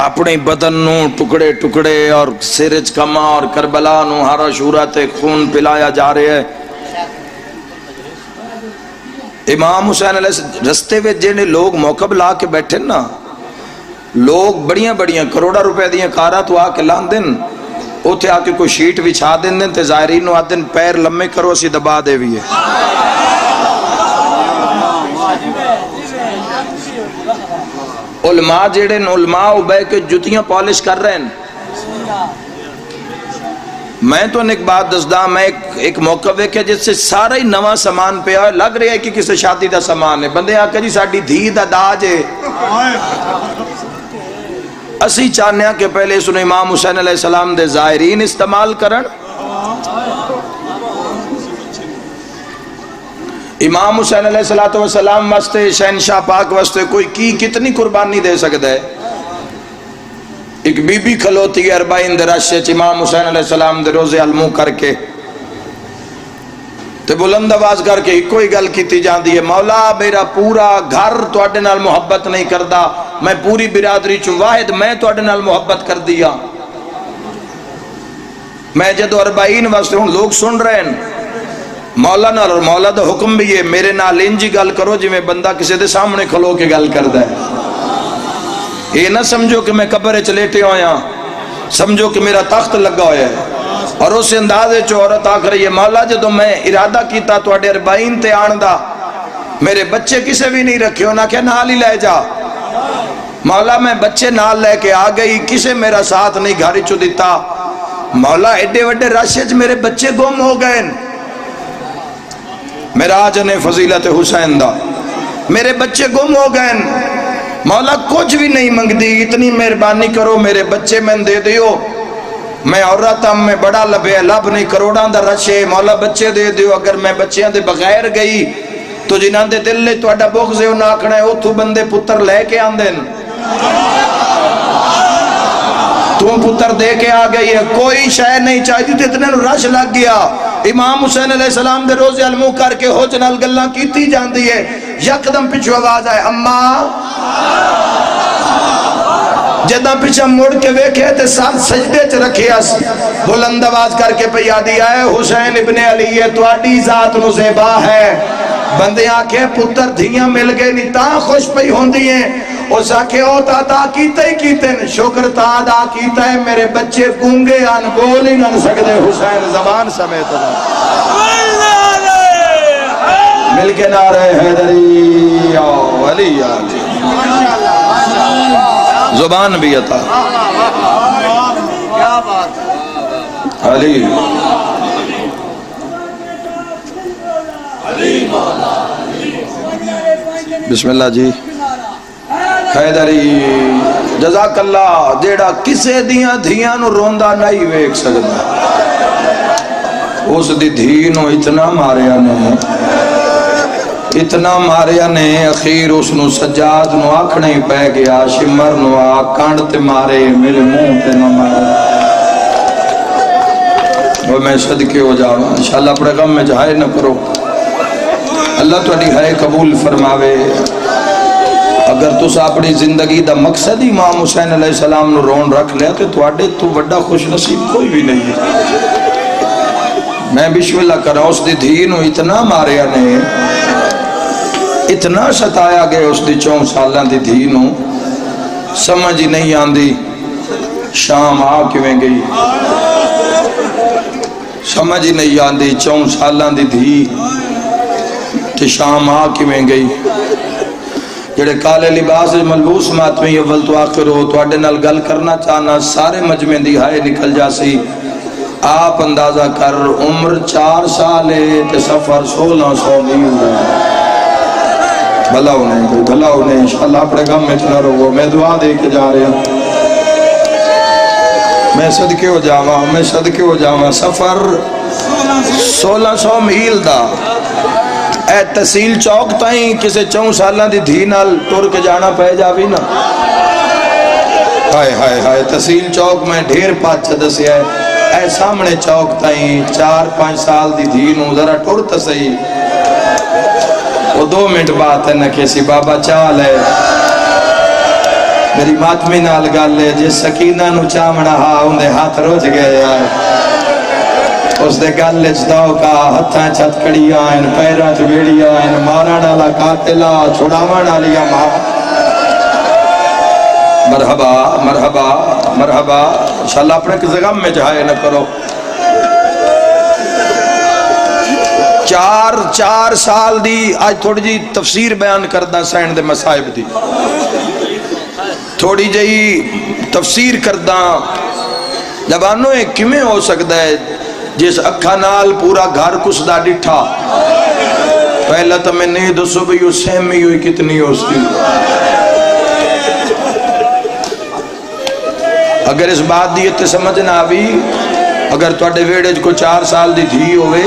اپنے بدن نو ٹکڑے ٹکڑے اور سرج کما اور کربلا نو ہر عاشورہ تے خون پلایا جا رہے ہے. امام حسین علیہ السلام رستے وچ جنے لوگ موقع لا کے بیٹھے نا، لوگ بڑیاں بڑیاں کروڑا روپے دیاں کاراں تو آ کے لان دن اوتھے آ کے کوئی شیٹ بچھا دین تے ظاہرین نو آدن پیر لمے کرو اسی دبا دے بھی ہے. علماء جڑے علماء بے کے جتیاں پالش کر رہے ہیں. میں تو ایک بات دسدا، میں ایک موقع ویکھیا جس سے سارا ہی نواں سامان پیا ہے، لگ رہا ہے کہ کسی شادی دا سامان ہے. بندے آ کے جی ساڈی دھی دا داج ہے. اسی چاہنے کہ پہلے اس نے امام حسین علیہ السلام دے ظاہرین استعمال کرن. امام حسین علیہ السلام واسطے شہنشاہ پاک واسطے کوئی کی کتنی قربانی دے سکتا ہے. ایک بی بی کھلوتی ہے 40 دے رشے چ امام حسین علیہ السلام دے روزے المو کر کے تے بلند آواز کر کے کوئی گل کیتی جاندی ہے، مولا میرا پورا گھر تواڈے نال محبت نہیں کردا، میں پوری برادری چ واحد میں تواڈے نال محبت کر دیا. میں جدو 40 واسطے ہوں لوگ سن رہے ہیں مولا نال، اور مولا دا حکم بھی ہے میرے نال انجی گل کرو جی میں بندہ کسی دے سامنے کھلو کے گل کردا ہے. یہ نہ سمجھو کہ میں قبر چ لیٹے ہویا، سمجھو کہ میرا تخت لگا ہوا ہے. اور اس اندازے چ عورت آکھ رہی ہے مولا جدو میں ارادہ کیتا تواڈے 40 تے آن دا میرے بچے کسے بھی نہیں رکھے، انہاں کہ نال ہی لے جا. مولا میں بچے نال لے کے آ گئی، کسے میرا ساتھ نہیں گھر چ دیتا. مولا ایڈے وڈے رشے چ میرے بچے گم ہو گئے. معراج نے فضیلت حسین دا میرے بچے گم ہو گئے. مولا کچھ بھی نہیں منگدی، اتنی مہربانی کرو میرے بچے میں دے دیو. میں عورتم میں بڑا لبے لب نہیں کروڑاں دا رشے، مولا بچے دے دیو. اگر میں بچیاں دے بغیر گئی تو جنہاں دے دل نے تواڈا بغض ہے انہاں آکھنا ہے اوتھوں بندے پتر لے کے آندے تو پتر دے کے آ گئی ہے. کوئی شے نہیں چاہیے تو اتنے رش لگ گیا. امام حسین علیہ السلام دے روزے المو کر کے ہوج نال گلاں کیتی جاندی ہے. یکدم پیچھے آواز آئے اماں. جدہ پیچھے مڑ کے ویکھے تے ساتھ سجدے چ رکھے اس بلند آواز کر کے پہ یادی آئے حسین ابن علی تواڈی ذات نو زیبا ہے. بندے آکھے پتر دھیاں مل گئے نہیں تاں خوش پئی ہوندی ہیں. اس آکھے او تا عطا کیتے ہی کیتے ہیں، شکر تا ادا کیتا ہے میرے بچے گونگے ان بول ہی نہ سکتے حسین زبان سمیت مل کے نعرہ حیدری علی علی زبان بھی عطا علی بسم اللہ جی حیدری جزاک اللہ جیڑا کسے دیاں دھیاں نو روندہ نہیں ویک سکتا اس دی دھی نو اتنا ماریا نے اتنا ماریا نے اخیر اس نو سجاد نو آکھنے ہی پہ گیا شمر نو کانڈ تے مارے میرے منہ تے نہ مارے وہ میں صدقے ہو جاؤں انشاءاللہ اپنے غم میں جہائے نہ کرو اللہ تو اڈی ہائے قبول فرماوے اگر تُس اپنی زندگی دا مقصد امام حسین علیہ السلام نو رون رکھ لیا تو اڈے تو بڑا خوش نصیب کوئی بھی نہیں ہے میں بسم اللہ کر رہا ہوں اس دی دھی نو اتنا ماریا نے اتنا ستایا گئے اس دی 4 سالاں دی دھی نو سمجھ ہی نہیں آندی شام آ کیویں گئی سمجھ ہی نہیں آندی 4 سالاں دی دھی تے شام آ کیویں گئی جڑے کالے لباس ملبوس ماتمی اول تو آخر ہو تو اڈے نال گل کرنا چاہنا سارے مجمع دی ہائے نکل جاسی آپ اندازہ کر عمر 4 سال ہے تے سفر 1600 میل بھلا انہیں انشاءاللہ اپنے غم میں نہ رہو میں دعا دے کے جا رہا ہوں میں صدقے ہو جاواں سفر 1600 میل دا اے تحصیل چوک تائیں کسے 4 سالاں دی دھی نال ٹر کے جانا پہ جاوی نا ہائے ہائے ہائے تحصیل چوک میں ڈھیر پاچھا دسی ہے اے سامنے چوک تائیں 4-5 سال دی دھی نو ذرا ٹر تسی وہ 2 منٹ بات ہے نہ کسی بابا چال ہے میری ماتمی نال گل ہے جس سکینہ نو چامنا ہا اندے ہاتھ روج گئے آئے اس دے گل اجداؤ کا ہتھاں چھت کڑی آئین پیران چویڑی آئین مارا ڈالا قاتلہ چھوڑاوا ڈالیا ماں مرحبا مرحبا مرحبا انشاءاللہ اپنے کسی غم میں جہائے نہ کرو 4 سال دی آج تھوڑی جی تفسیر بیان کردہ سین دے مسائب دی تھوڑی جی تفسیر کردہ جبانوں ایک کمیں ہو سکتا ہے جس اکھا نال پورا گھر کس دا ڈٹھا پہلا تو میں نہیں دو صبح یوں سہمی ہوئی کتنی ہو سکی اگر اس بات دی تے سمجھنا آوی اگر تو اڈے ویڑے کو 4 سال دی دھی ہوئے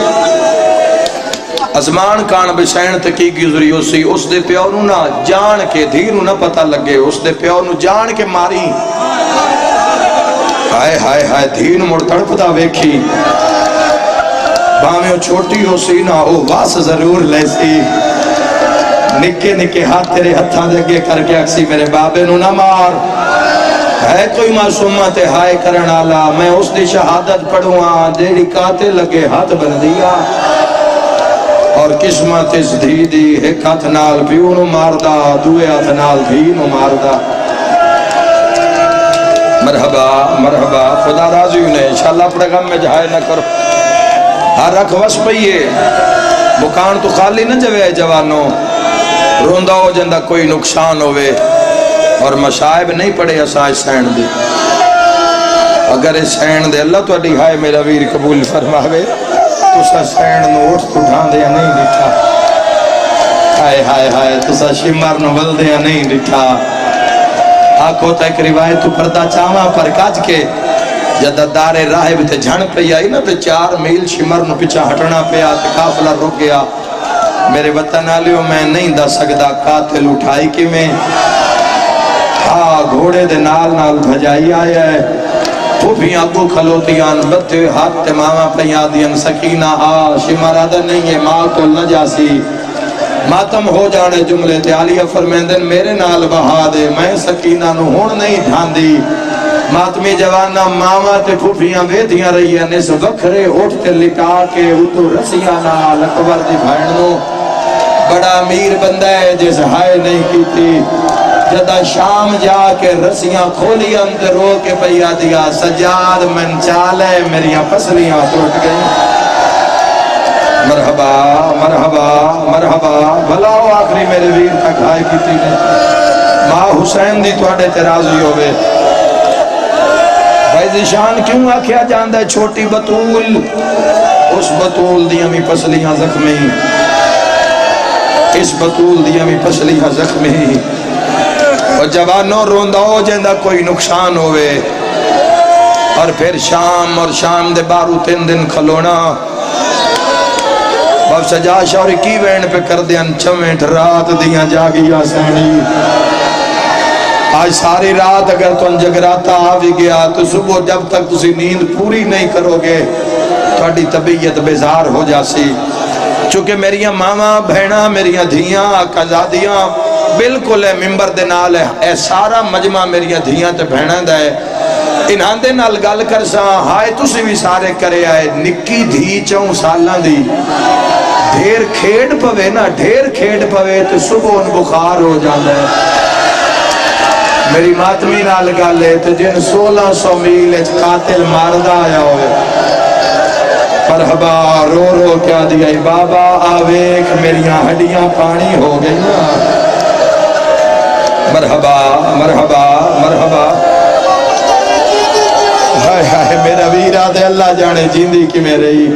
ازمان کان بسین تکی گزری ہو سی اس دے پیو نو نہ جان کے دھی نو نہ پتہ لگے اس دے پیو نو جان کے ماری ہائے ہائے ہائے دھی نو مڑ تڑپتا ویکھی بامیوں چھوٹی ہو سی نہ او واس ضرور لے سی نکے نکے ہاتھ تیرے ہتھاں دے گے کر کے اکسی میرے بابے نو نہ مار ہے کوئی معصومہ تے ہائے کرن آلا میں اس دی شہادت پڑھواں دیڑی کاتے لگے ہاتھ بن دیا اور قسمت اس دھی دی ایک ہاتھ نال پیو نو ماردہ دوے ہاتھ نال دھی نو ماردہ مرحبا مرحبا خدا راضی انہیں انشاءاللہ اپنے غم میں جہائے نہ کرو ہر رکھ وس پئیے بکان تو خالی نہ جوے جوانوں روندہ ہو جندہ کوئی نقصان ہوئے اور مشائب نہیں پڑے اساں سین دے اگر اس سین دے اللہ تو اڈی ہائے میرا ویر قبول فرماوے تو سا سین نو اٹھ تو ڈھان دیا نہیں ڈٹھا ہائے ہائے ہائے تو سا شمار نو بل دیا نہیں ڈٹھا آنکھوں تک روایت تو پردہ چاواں پر کاج کے جدہ دار راہب تے جھن پہ آئی نا تے 4 میل شمر نو پچھا ہٹنا پہ آتے قافلہ رک گیا میرے وطن آلیوں میں نہیں دا سکدا قاتل اٹھائی کی میں ہاں گھوڑے دے نال نال بھجائی آیا ہے پھوپیاں کو کھلوتیاں بدھے ہوئے ہاتھ تے ماما پہیا دیاں سکینہ شمر آدھا نہیں ہے ماں کو نہ جاسی ماتم ہو جانے جملے تے علیہ فرمیندن میرے نال بہا دے میں سکینہ نو ہون نہیں دھان دی ماتمی جوانا ماما تے پھوپیاں ویدیاں رہی ہیں اس وکھرے اٹھتے لٹا کے اتو رسیاں نال اکبر دی بھائن نو بڑا امیر بندہ ہے جس ہائے نہیں کی تھی جدا شام جا کے رسیاں کھولی اندر رو کے پیا دیا سجاد من چالے میری پسلیاں ٹوٹ گئی مرحبا مرحبا مرحبا بھلاؤ آخری میرے ویر تک آئے کی تھی ماں حسین دی توڑے ترازی ہوئے بھائی زشان کیوں آکھیا جاندہ ہے چھوٹی بطول اس بطول دی ہمیں پسلیاں زخمی اس بطول دی ہمیں پسلیاں زخمی اور جوانوں روندہ ہو جندہ کوئی نقصان ہوئے اور پھر شام اور شام دے بارو 3 دن کھلونا باب سجا شوری کی وین پہ کر دیاں چمٹ رات دیاں جاگیا سینی آج ساری رات اگر تو جگراتا آوی گیا تو صبح جب تک تسی نیند پوری نہیں کرو گے تھوڑی طبیعت بیزار ہو جاسی چونکہ میریاں ماما بہنا میریاں دھیاں قضادیاں بالکل ہے ممبر دے نال ہے اے سارا مجمع میریاں دھیاں تے بہنا دا ہے انہاں دے نال گل کر سا ہائے تسی بھی سارے کرے آئے نکی دھی 4 سالاں دی ڈھیر کھیڑ پوے نا ڈھیر کھیڑ پوے تو صبح ان بخار ہو جاندہ ہے میری ماتمی نال گل ہے تو جن 1600 میل قاتل ماردہ آیا ہوئے مرحبا رو رو کیا دیا بابا آویک میریاں ہڈیاں پانی ہو گئی نا مرحبا مرحبا مرحبا ہائے ہائے میرا ویرہ دے اللہ جانے جیندی کی میرے ہی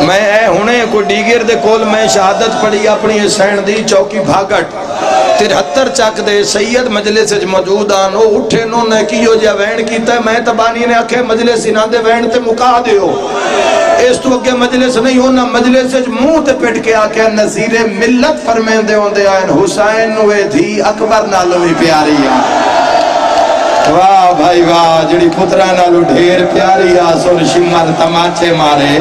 میں اے ہونے کوئی ڈیگر دے کول میں شہادت پڑھی اپنی حسین دی چوکی بھاگٹ 73 چک دے سید مجلس موجود آن وہ اٹھے نو نے کیو جا وین کیتا ہے میں تبانی نے آکھے مجلس انہاں دے وین تے مکا دیو اس تو اگے مجلس نہیں ہونا مجلس منہ تے پٹ کے آکھے نظیر ملت فرمین دے ہوندے آئین حسین نوے دھی اکبر نالو بھی پیاری آ واہ بھائی واہ جڑی پترہ نالو ڈھیر پیاری آ سن شمر تماچے مارے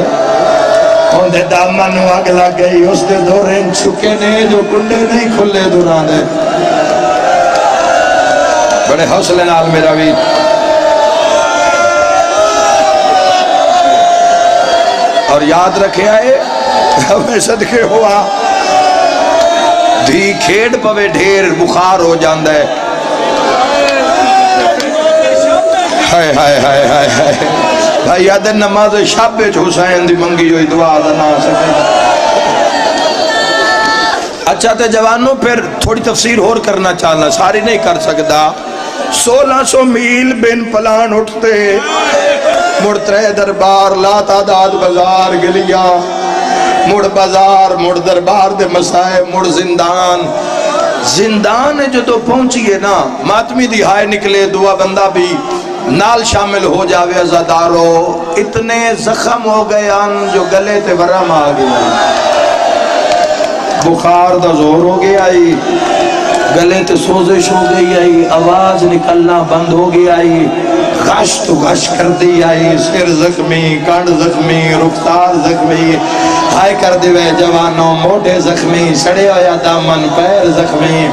ان دے دامن آگ لگ گئی اس دے دوریں چھکے نے جو کنڈے نہیں کھلے دوران دے بڑے حوصلے نال میرا بھی اور یاد رکھے آئے ہمیں صدقے ہوا دھی کھیڑ پوے ڈھیر بخار ہو جاندہ ہے ہائے ہائے ہائے ہائے ہائے بھائی یاد نماز شب حسین دی منگی ہوئی دعا دا نہ سکے اچھا تے جوانوں پھر تھوڑی تفسیر اور کرنا چاہنا ساری نہیں کر سکتا 1600 میل بن پلان اٹھتے مڑ 3 دربار لا تعداد بازار گلیا مڑ بازار مڑ دربار دے مسائے مڑ زندان زندان جو تو پہنچیے نا ماتمی دی ہائے نکلے دعا بندہ بھی نال شامل ہو جاوے ازادارو اتنے زخم ہو گئے آن جو گلے تے ورم آ گیا بخار دا زور ہو گیا آئی گلے تے سوزش ہو گئی آئی آواز نکلنا بند ہو گیا آئی غش تو غش کر دی آئی سر زخمی کانڈ زخمی رفتار زخمی ہائے کر دے وے جوانوں موٹے زخمی سڑے ہویا دامن پیر زخمی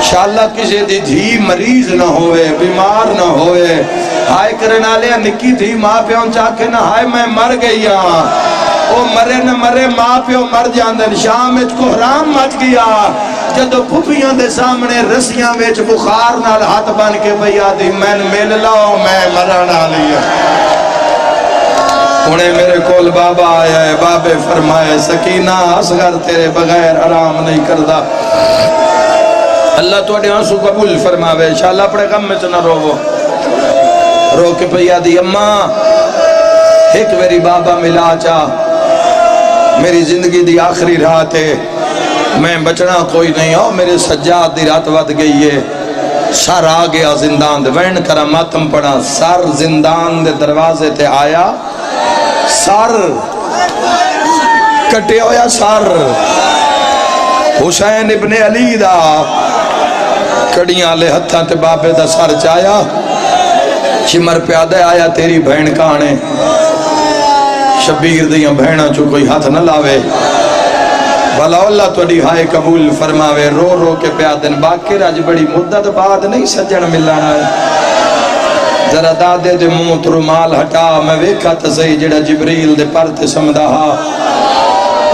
شاءاللہ کسی دی دھی مریض نہ ہوئے بیمار نہ ہوئے ہائے کرنا لیا نکی تھی ماں پیوں چاکے نہ ہائے میں مر گئی او مرے نہ مرے ماں پیوں مر جاندن شام اچ کو حرام مچ گیا جدو پھپیاں دے سامنے رسیاں ویچ بخار نال ہاتھ بن کے بھیا دی میں مل لاؤ میں مرنا لیا انہیں میرے کول بابا آیا ہے بابے فرمائے سکینہ اصغر تیرے بغیر آرام نہیں کردہ اللہ تو اڑے آنسو قبول فرماوے انشاءاللہ اپنے غم میں چنہ رو کے پہیا دی اماں ایک میری بابا ملا چاہ میری زندگی دی آخری رات ہے میں بچنا کوئی نہیں ہو میرے سجاد دی رات ود گئی ہے سر آ گیا زندان دے وین کرا ماتم پڑا سر زندان دے دروازے تے آیا سر کٹے ہویا سر حسین ابن علی دا کڑیاں لے ہتھاں تے بابے دا سر چایا چمر پیادے آیا تیری بہن کانے شبیر دیاں بہناں چو کوئی ہاتھ نہ لاوے بھلا اللہ تو دی ہائے قبول فرماوے رو رو کے پیادن باقی راج بڑی مدت بعد نہیں سجن ملانا ہے ذرا دادے دے منہ تو رومال ہٹا میں ویکھا تے صحیح جڑا جبریل دے پر تے سمدہا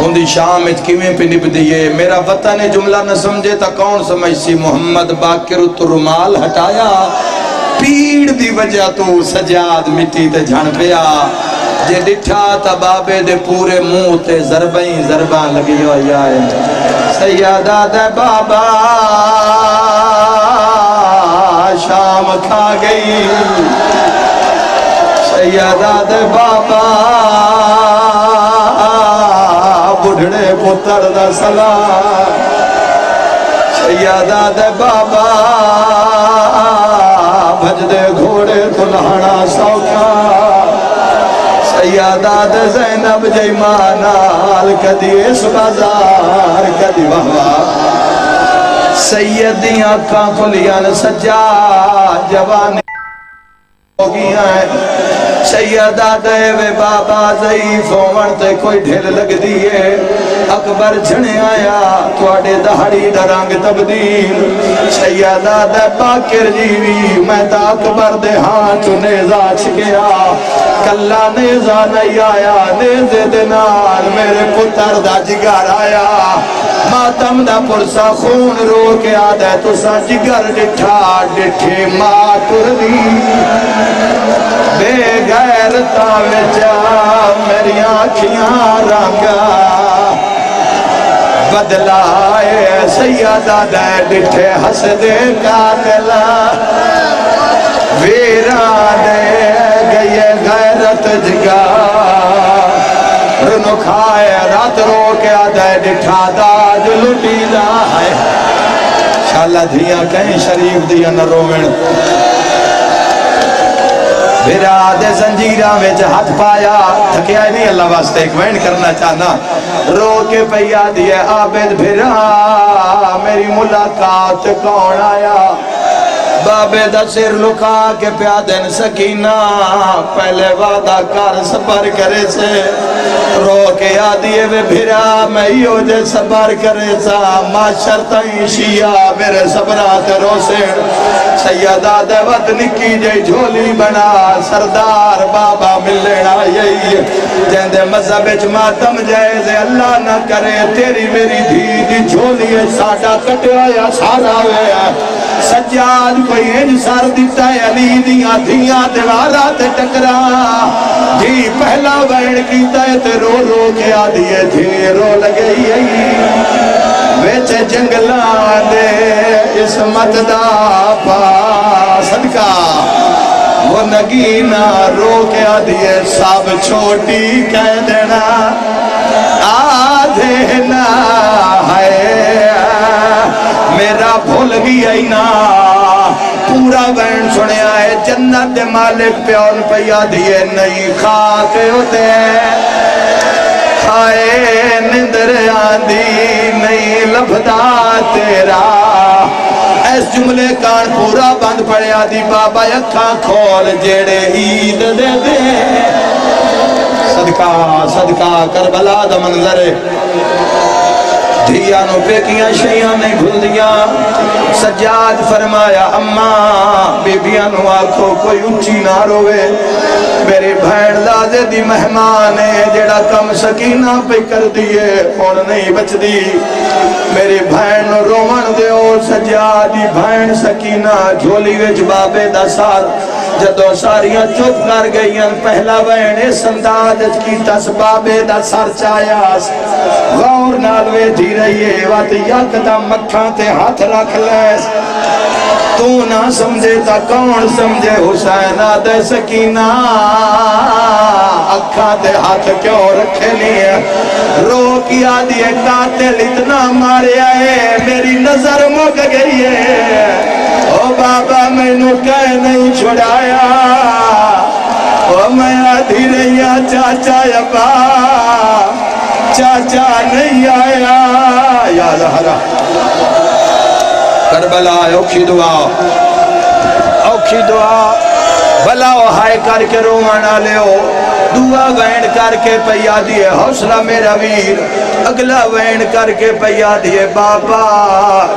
اندی شام اچ کیویں پہ نب دیئے میرا وطن جملہ نہ سمجھے تا کون سمجھ سی محمد باقر تو رومال ہٹایا پیڑ دی وجہ تو سجاد مٹی تے جھن پیا جے ڈٹھا تا بابے دے پورے منہ تے ضرباں لگی ہوئی آئے سیدہ دے بابا شام کھا گئی سیدہ دے بابا بڑھڑے پتر دا سلام سیدہ دے بابا بھج دے گھوڑے دلہنا سوکھا سیدہ دے زینب جیمانال کدی اس بازار کدی وہاں سیدیاں آنکھاں کھلیاں سجا جوانی ہوگی ہیں سیدہ دیوے بابا ضعیف ہون تے کوئی ڈھل لگ دیئے اکبر جھنے آیا توڑے دہڑی دا رنگ تبدیل سیدہ دے باکر جیوی میں تا اکبر دے ہاتھ نیزہ چھکیا کلا نیزہ نہیں آیا نیزے دنال میرے پتر دا جگر آیا ماتم دا پرسا خون رو کے آدھے تو سا جگر ڈٹھا ڈٹھے ماتر دی بے غیرتا وچا میری آنکھیاں رنگا بدلائے سیدہ دے ڈٹھے ہس دے قاتلہ ویران دے گئے غیرت جگا رنو کھائے رات رو کے آدھے ڈٹھا داج لٹی لائے شاءاللہ دھیاں کہیں شریف دیا نہ رومن بھیرا دے زنجیرہ میں ہاتھ پایا تھکیا ہی نہیں اللہ واسطے ایک وین کرنا چاہنا رو کے پیا دیے عابد بھیرا میری ملاقات کون آیا بابے دا سر لکھا کے پیادن سکینہ پہلے وعدہ کر صبر کرے سے رو کے آدھیے وے بھیرا میں یو جے صبر کرے سا معاشر تائیں شیعہ میرے صبرات رو سے سیدہ دیوت نکی جے جھولی بنا سردار بابا ملنا یہی جہندے مذہب اجماتم جائزے اللہ نہ کرے تیری میری دھی جھولی ساڑا کٹیا یا سارا ہویا سجاد کوئی انج سار دیتا ہے علی دیاں دھیاں دیوارا تے ٹکرا جی پہلا وین کیتا ہے تے رو رو کے آدھیے دھی رو لگئی ویچ جنگلان دے اسمت دا پا صدقہ وہ نگینہ رو کے آدھیے سب چھوٹی کہہ دینا آدھے نہ ہے میرا بھول گیا ہی نا پورا وین سنے آئے جنت دے مالک پیون پیا دیئے نئی خاک ہوتے ہائے نندر آندھی نئی لبھدا تیرا اس جملے کان پورا بند پڑے آدھی بابا یکھاں کھول جیڑے عید دے دے صدقہ صدقہ کربلا دا منظر دھیانوں پہ کیا شیعہ نہیں بھول دیا سجاد فرمایا اماں بیبیانوں آنکھوں کوئی اونچی نہ روے میری بھین لازے دی مہمان ہے جڑا کم سکینہ پہ کر دیئے کون نہیں بچ دی میری بھین رومن دے او سجادی بھین سکینہ جھولی وچ بابے دا سار جدو ساریاں چپ کر گئیاں پہلا وین اس انداز کی تس بابے دا سر چایاس غور نالوے دی رہیے وات یک دا مکھاں تے ہاتھ رکھ لیس تو نہ سمجھے تا کون سمجھے حسین آدھے سکینہ اکھاں تے ہاتھ کیوں رکھے نہیں رو کی آدھی قاتل اتنا مارے آئے میری نظر مک گئی ہے او بابا میں نو کہہ نہیں چھڑایا او میں آدھی رہیا چاچا یبا چاچا نہیں آیا یا زہرا کربلا اوکھی دعا بلاو ہائے کر کے رومانا لیو دعا وین کر کے پیا دیئے حوصلہ میرا ویر اگلا وین کر کے پیا دیئے بابا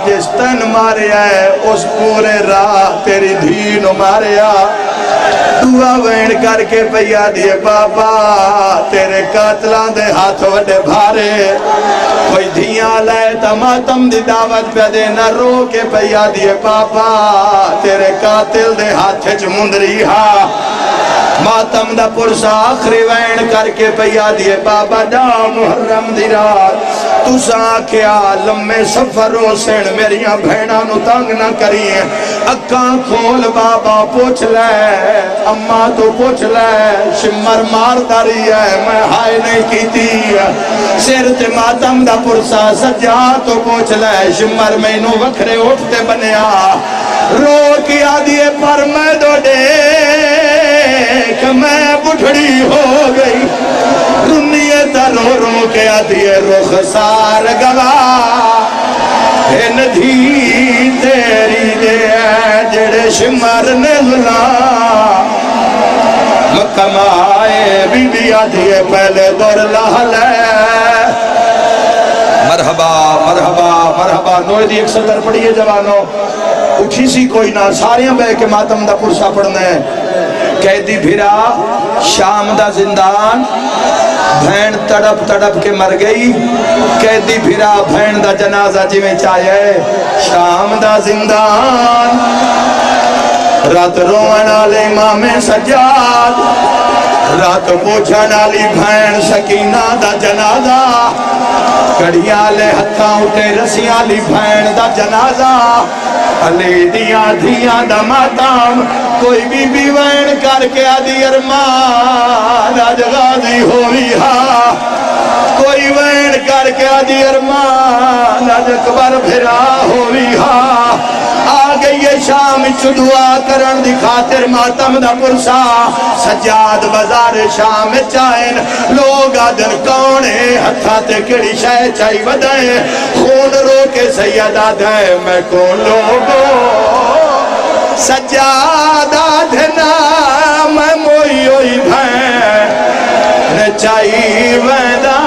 جس تن مارے آئے اس پورے راہ تیری دھینو مارے آئے دعا وین کر کے پیا دیے بابا تیرے قاتلاں دے ہاتھ وڈے بھارے کوئی دھیاں لائے تماتم دی دعوت پہ دے نہ رو کے پیا دیے بابا تیرے قاتل دے ہاتھ مندری ہاں ماتم دا پرسا آخری وین کر کے پیا دیے بابا دا محرم دی رات تُساں کیا لمے سفر ہو سین میریاں بھیناں نو تنگ نہ کریں اکاں کھول بابا پوچھ لے اماں تو پوچھ لے شمر مار داری ہے میں ہائے نہیں کیتی سیر تے ماتم دا پرسا سجا تو پوچھ لے شمر میں نو وکھرے اٹھتے بنیا رو کیا دیے پر میں دو دیکھ میں بڑھڑی ہو گئی رنیت رو رو کے آدھیے رخ سار گواہ ندھی تیری دے جڑے شمر نزلا مکم آئے بی بی آدھیے پہلے دور لہلے مرحبا مرحبا مرحبا نوے دی ایک صدر پڑھئے جوانوں اٹھی سی کوئی نہ ساریاں بے کے ماتم دا پرسا پڑھنے قیدی بھیرا شام دا زندان بھین تڑپ تڑپ کے مر گئی قیدی بھیرا بھین دا جنازہ جی میں چاہے شام دا زندان رات روان آلے امام سجاد رات پوچھان آلی بھین سکینہ دا جنازہ کڑیاں لے ہتھاں اٹھے رسیاں لی بھین دا جنازہ علی دیاں دھیاں دا ماتام کوئی بی بی وین کر کے آدھی ارمان آج غازی ہوئی ہاں کوئی وین کر کے آدھی ارمان آج اکبر بھرا ہوئی ہاں آگئی شام دعا کرن دی خاطر ماتم دا پرسا سجاد بازار شام چائن لوگ آدن کونے ہتھا تے کڑی شے چاہی ودائیں خون رو کے سید آدھے میں کون لوگوں سجاد آدھنا میں موئی ہوئی بھین چاہی ویدہ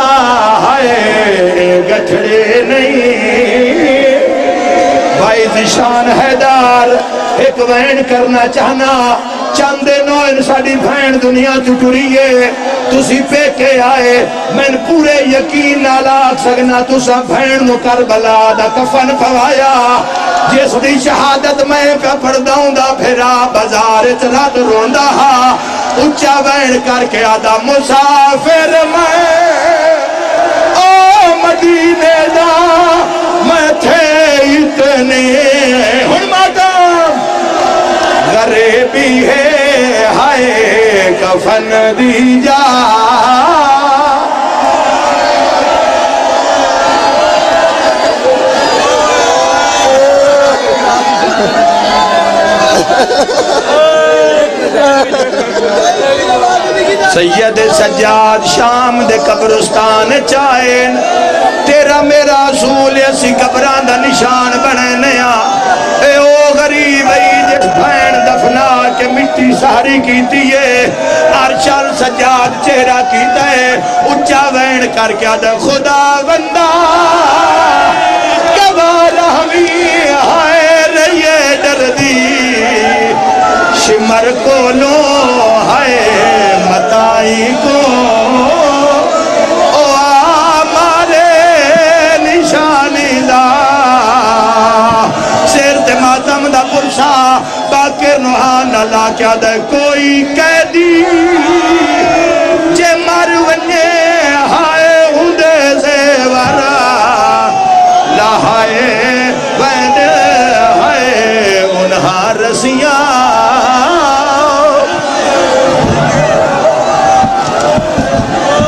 ہے گٹھڑے نہیں بھائی زشان حیدار ایک وین کرنا چاہنا چاندے نوئن ساڑی بھین دنیا چٹوریے تُسی پہ کے آئے میں پورے یقین نہ لاکھ سکنا تُسا بھین نو کربلا دا کفن پوایا جس دی شہادت میں پہ پڑھداؤں دا پھرا بازار چرات روندہ ہا اچھا وین کر کے آدھا مسافر میں او مدینے دا میں تھے اتنے ہن ماتم غریبی ہے ہائے کفن دی جا سید سجاد شام دے قبرستان چائن تیرا میرا رسول اسی قبران دا نشان بنے نیا اے او غریب ای جس بھین دفنا کے مٹی ساری کیتی ہے ارشل سجاد چہرہ کیتا ہے اچھا وین کر کے آدھا خدا بندہ کبالا ہمیں ہائے رہیے دردی شمر کو لو ہائے متائی کو او آمارے نشانی دا سیر تے ماتم دا پرسا باکر نوحان اللہ کیا دے کوئی